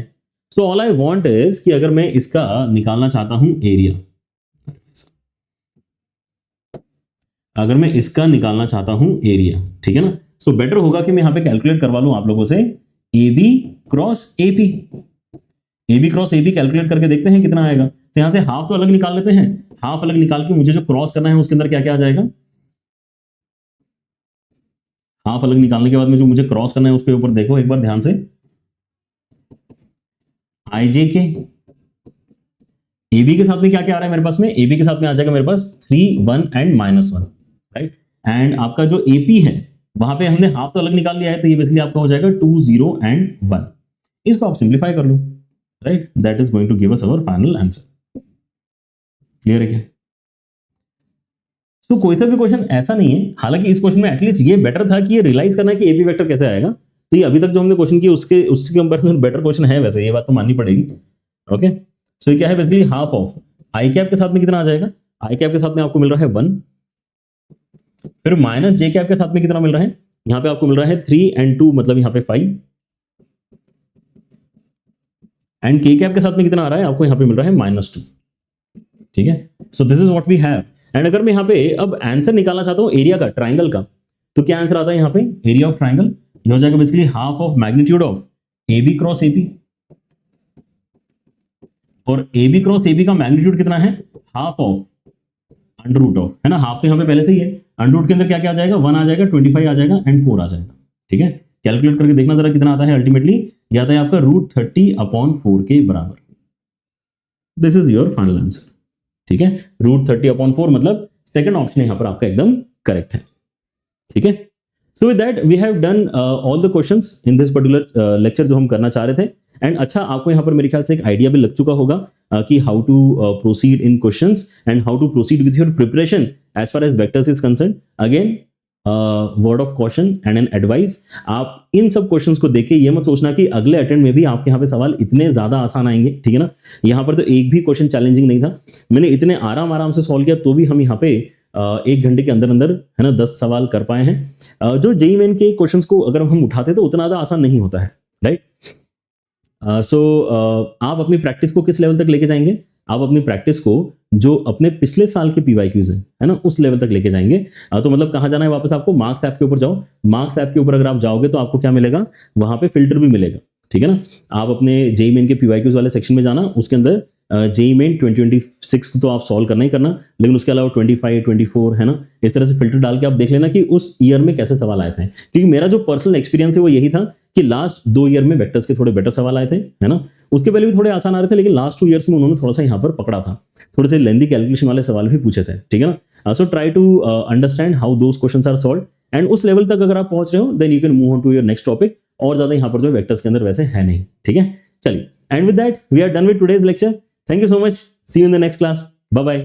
So all I want is कि अगर मैं इसका निकालना चाहता हूं एरिया, अगर मैं इसका निकालना चाहता हूं एरिया, ठीक है ना, सो बेटर होगा कि मैं यहां पे कैलकुलेट करवा लूं आप लोगों से AB cross AP। AB cross AB calculate करके देखते हैं कितना आएगा। तो यहां से हाफ तो अलग निकाल लेते हैं, हाफ अलग निकाल के मुझे जो क्रॉस करना है उसके अंदर क्या क्या आ जाएगा? हाफ अलग निकालने के बाद में जो मुझे क्रॉस करना है उसके ऊपर देखो एक बार ध्यान से, IJK। AB के साथ में क्या क्या आ रहा है मेरे पास में? AB के साथ में आ जाएगा मेरे पास 3, 1 एंड -1, राइट। एंड आपका जो AP है वहां पे हमने हाफ तो अलग निकाल लिया है, तो ये बेसिकली आपका हो जाएगा 2, 0 एंड 1। इसको आप सिंप्लीफाई कर लो, right. That is going to give us our final answer. Clear है क्या? तो कोई सा भी क्वेश्चन ऐसा नहीं है, हालांकि इस क्वेश्चन में एटलीस्ट ये बेटर था कि ये रियलाइज करना कि AP वेक्टर कैसे आएगा। तो ये अभी तक जो हमने क्वेश्चन किया उसके कंपैरिजन बेटर क्वेश्चन है, वैसे ये बात तो माननी पड़ेगी। ओके, सो ये क्या है? Basically half of I cap के साथ में कितना आ जाएगा? आई कैप के साथ में आपको मिल रहा है 1, फिर माइनस J कैप के साथ में कितना मिल रहा है? यहाँ पे आपको मिल रहा है 3 एंड 2, मतलब यहाँ पे 5, एंड K कैप के साथ में कितना आ रहा है? आपको यहाँ पे मिल रहा है -2, ठीक है। So this is what we have. And अगर मैं यहाँ पे अब आंसर निकालना चाहता हूँ एरिया का, ट्राइंगल का, तो क्या आंसर आता है यहाँ पे? एरिया ऑफ ट्राइंगल ये हो जाएगा basically half of magnitude of AB cross AP। और AB क्रॉस AB का मैग्नीट्यूड कितना है, half of under root of, है ना, हाफ तो यहाँ पे पहले से ही है, अंडर रूट के अंदर क्या क्या आ जाएगा, 1 आ जाएगा, 25 आ जाएगा एंड 4 आ जाएगा। ठीक है, कैलकुलेट करके देखना जरा कितना आता है, अल्टीमेटली ये आता है आपका √30/4 के बराबर। This is your final answer. ठीक है, √30/4 मतलब सेकंड ऑप्शन यहाँ पर आपका एकदम करेक्ट है। ठीक है, so with that we have done all the questions in this particular lecture जो हम करना चाह रहे थे। एंड अच्छा, आपको यहाँ पर मेरे ख्याल से एक आइडिया भी लग चुका होगा कि how to proceed in questions and how to proceed with your preparation as far as vectors is concern. Again word of caution and an advice, आप इन सब क्वेश्चंस को देख के ये मत सोचना कि अगले अटेम्प्ट में भी आपके यहाँ पे सवाल इतने ज्यादा आसान आएंगे। ठीक है ना, यहाँ पर तो एक भी क्वेश्चन चैलेंजिंग नहीं था, मैंने इतने आराम से सॉल्व किया तो भी हम यहाँ पे 1 घंटे के अंदर अंदर, है ना, 10 सवाल कर पाए हैं। जो जेईई मेन के क्वेश्चंस को अगर हम उठाते तो उतना ज्यादा आसान नहीं होता है, राइट। सो आप अपनी प्रैक्टिस को किस लेवल तक लेके जाएंगे, आप अपनी प्रैक्टिस को जो अपने पिछले साल के पीवाईक्यूज है ना, उस लेवल तक लेके जाएंगे। तो मतलब कहाँ जाना है वापस आपको, मार्क्स ऐप के ऊपर जाओ। मार्क्स ऐप के ऊपर अगर आप जाओगे तो आपको क्या मिलेगा, वहां पे फिल्टर भी मिलेगा। ठीक है ना, आप अपने जेईई मेन के पीवाईक्यूज वाले सेक्शन में जाना, उसके अंदर जेईई मेन 2026 तो आप सॉल्व करना ही करना, लेकिन उसके अलावा 25, 24, है ना, इस तरह से फिल्टर डाल के आप देख लेना कि उस ईयर में कैसे सवाल आए थे। क्योंकि मेरा जो पर्सनल एक्सपीरियंस है वो यही था कि लास्ट 2 ईयर में वेक्टर्स के थोड़े बेटर सवाल आए थे, है ना, उसके पहले भी थोड़े आसान आ रहे थे, लेकिन लास्ट 2 ईयर्स में उन्होंने थोड़ा सा यहाँ पर पकड़ा था, थोड़े से लेंदी कैलकुलेशन वाले सवाल भी पूछे थे। ठीक है ना, so try to understand how those questions are solved and उस लेवल तक अगर आप पहुंच रहे हो then you can move on to your next topic. और ज्यादा यहाँ पर जो वेक्टर्स के अंदर वैसे है नहीं। ठीक है, चलिए, and with that we are done with today's lecture. Thank you so much, see you in the next class, bye bye.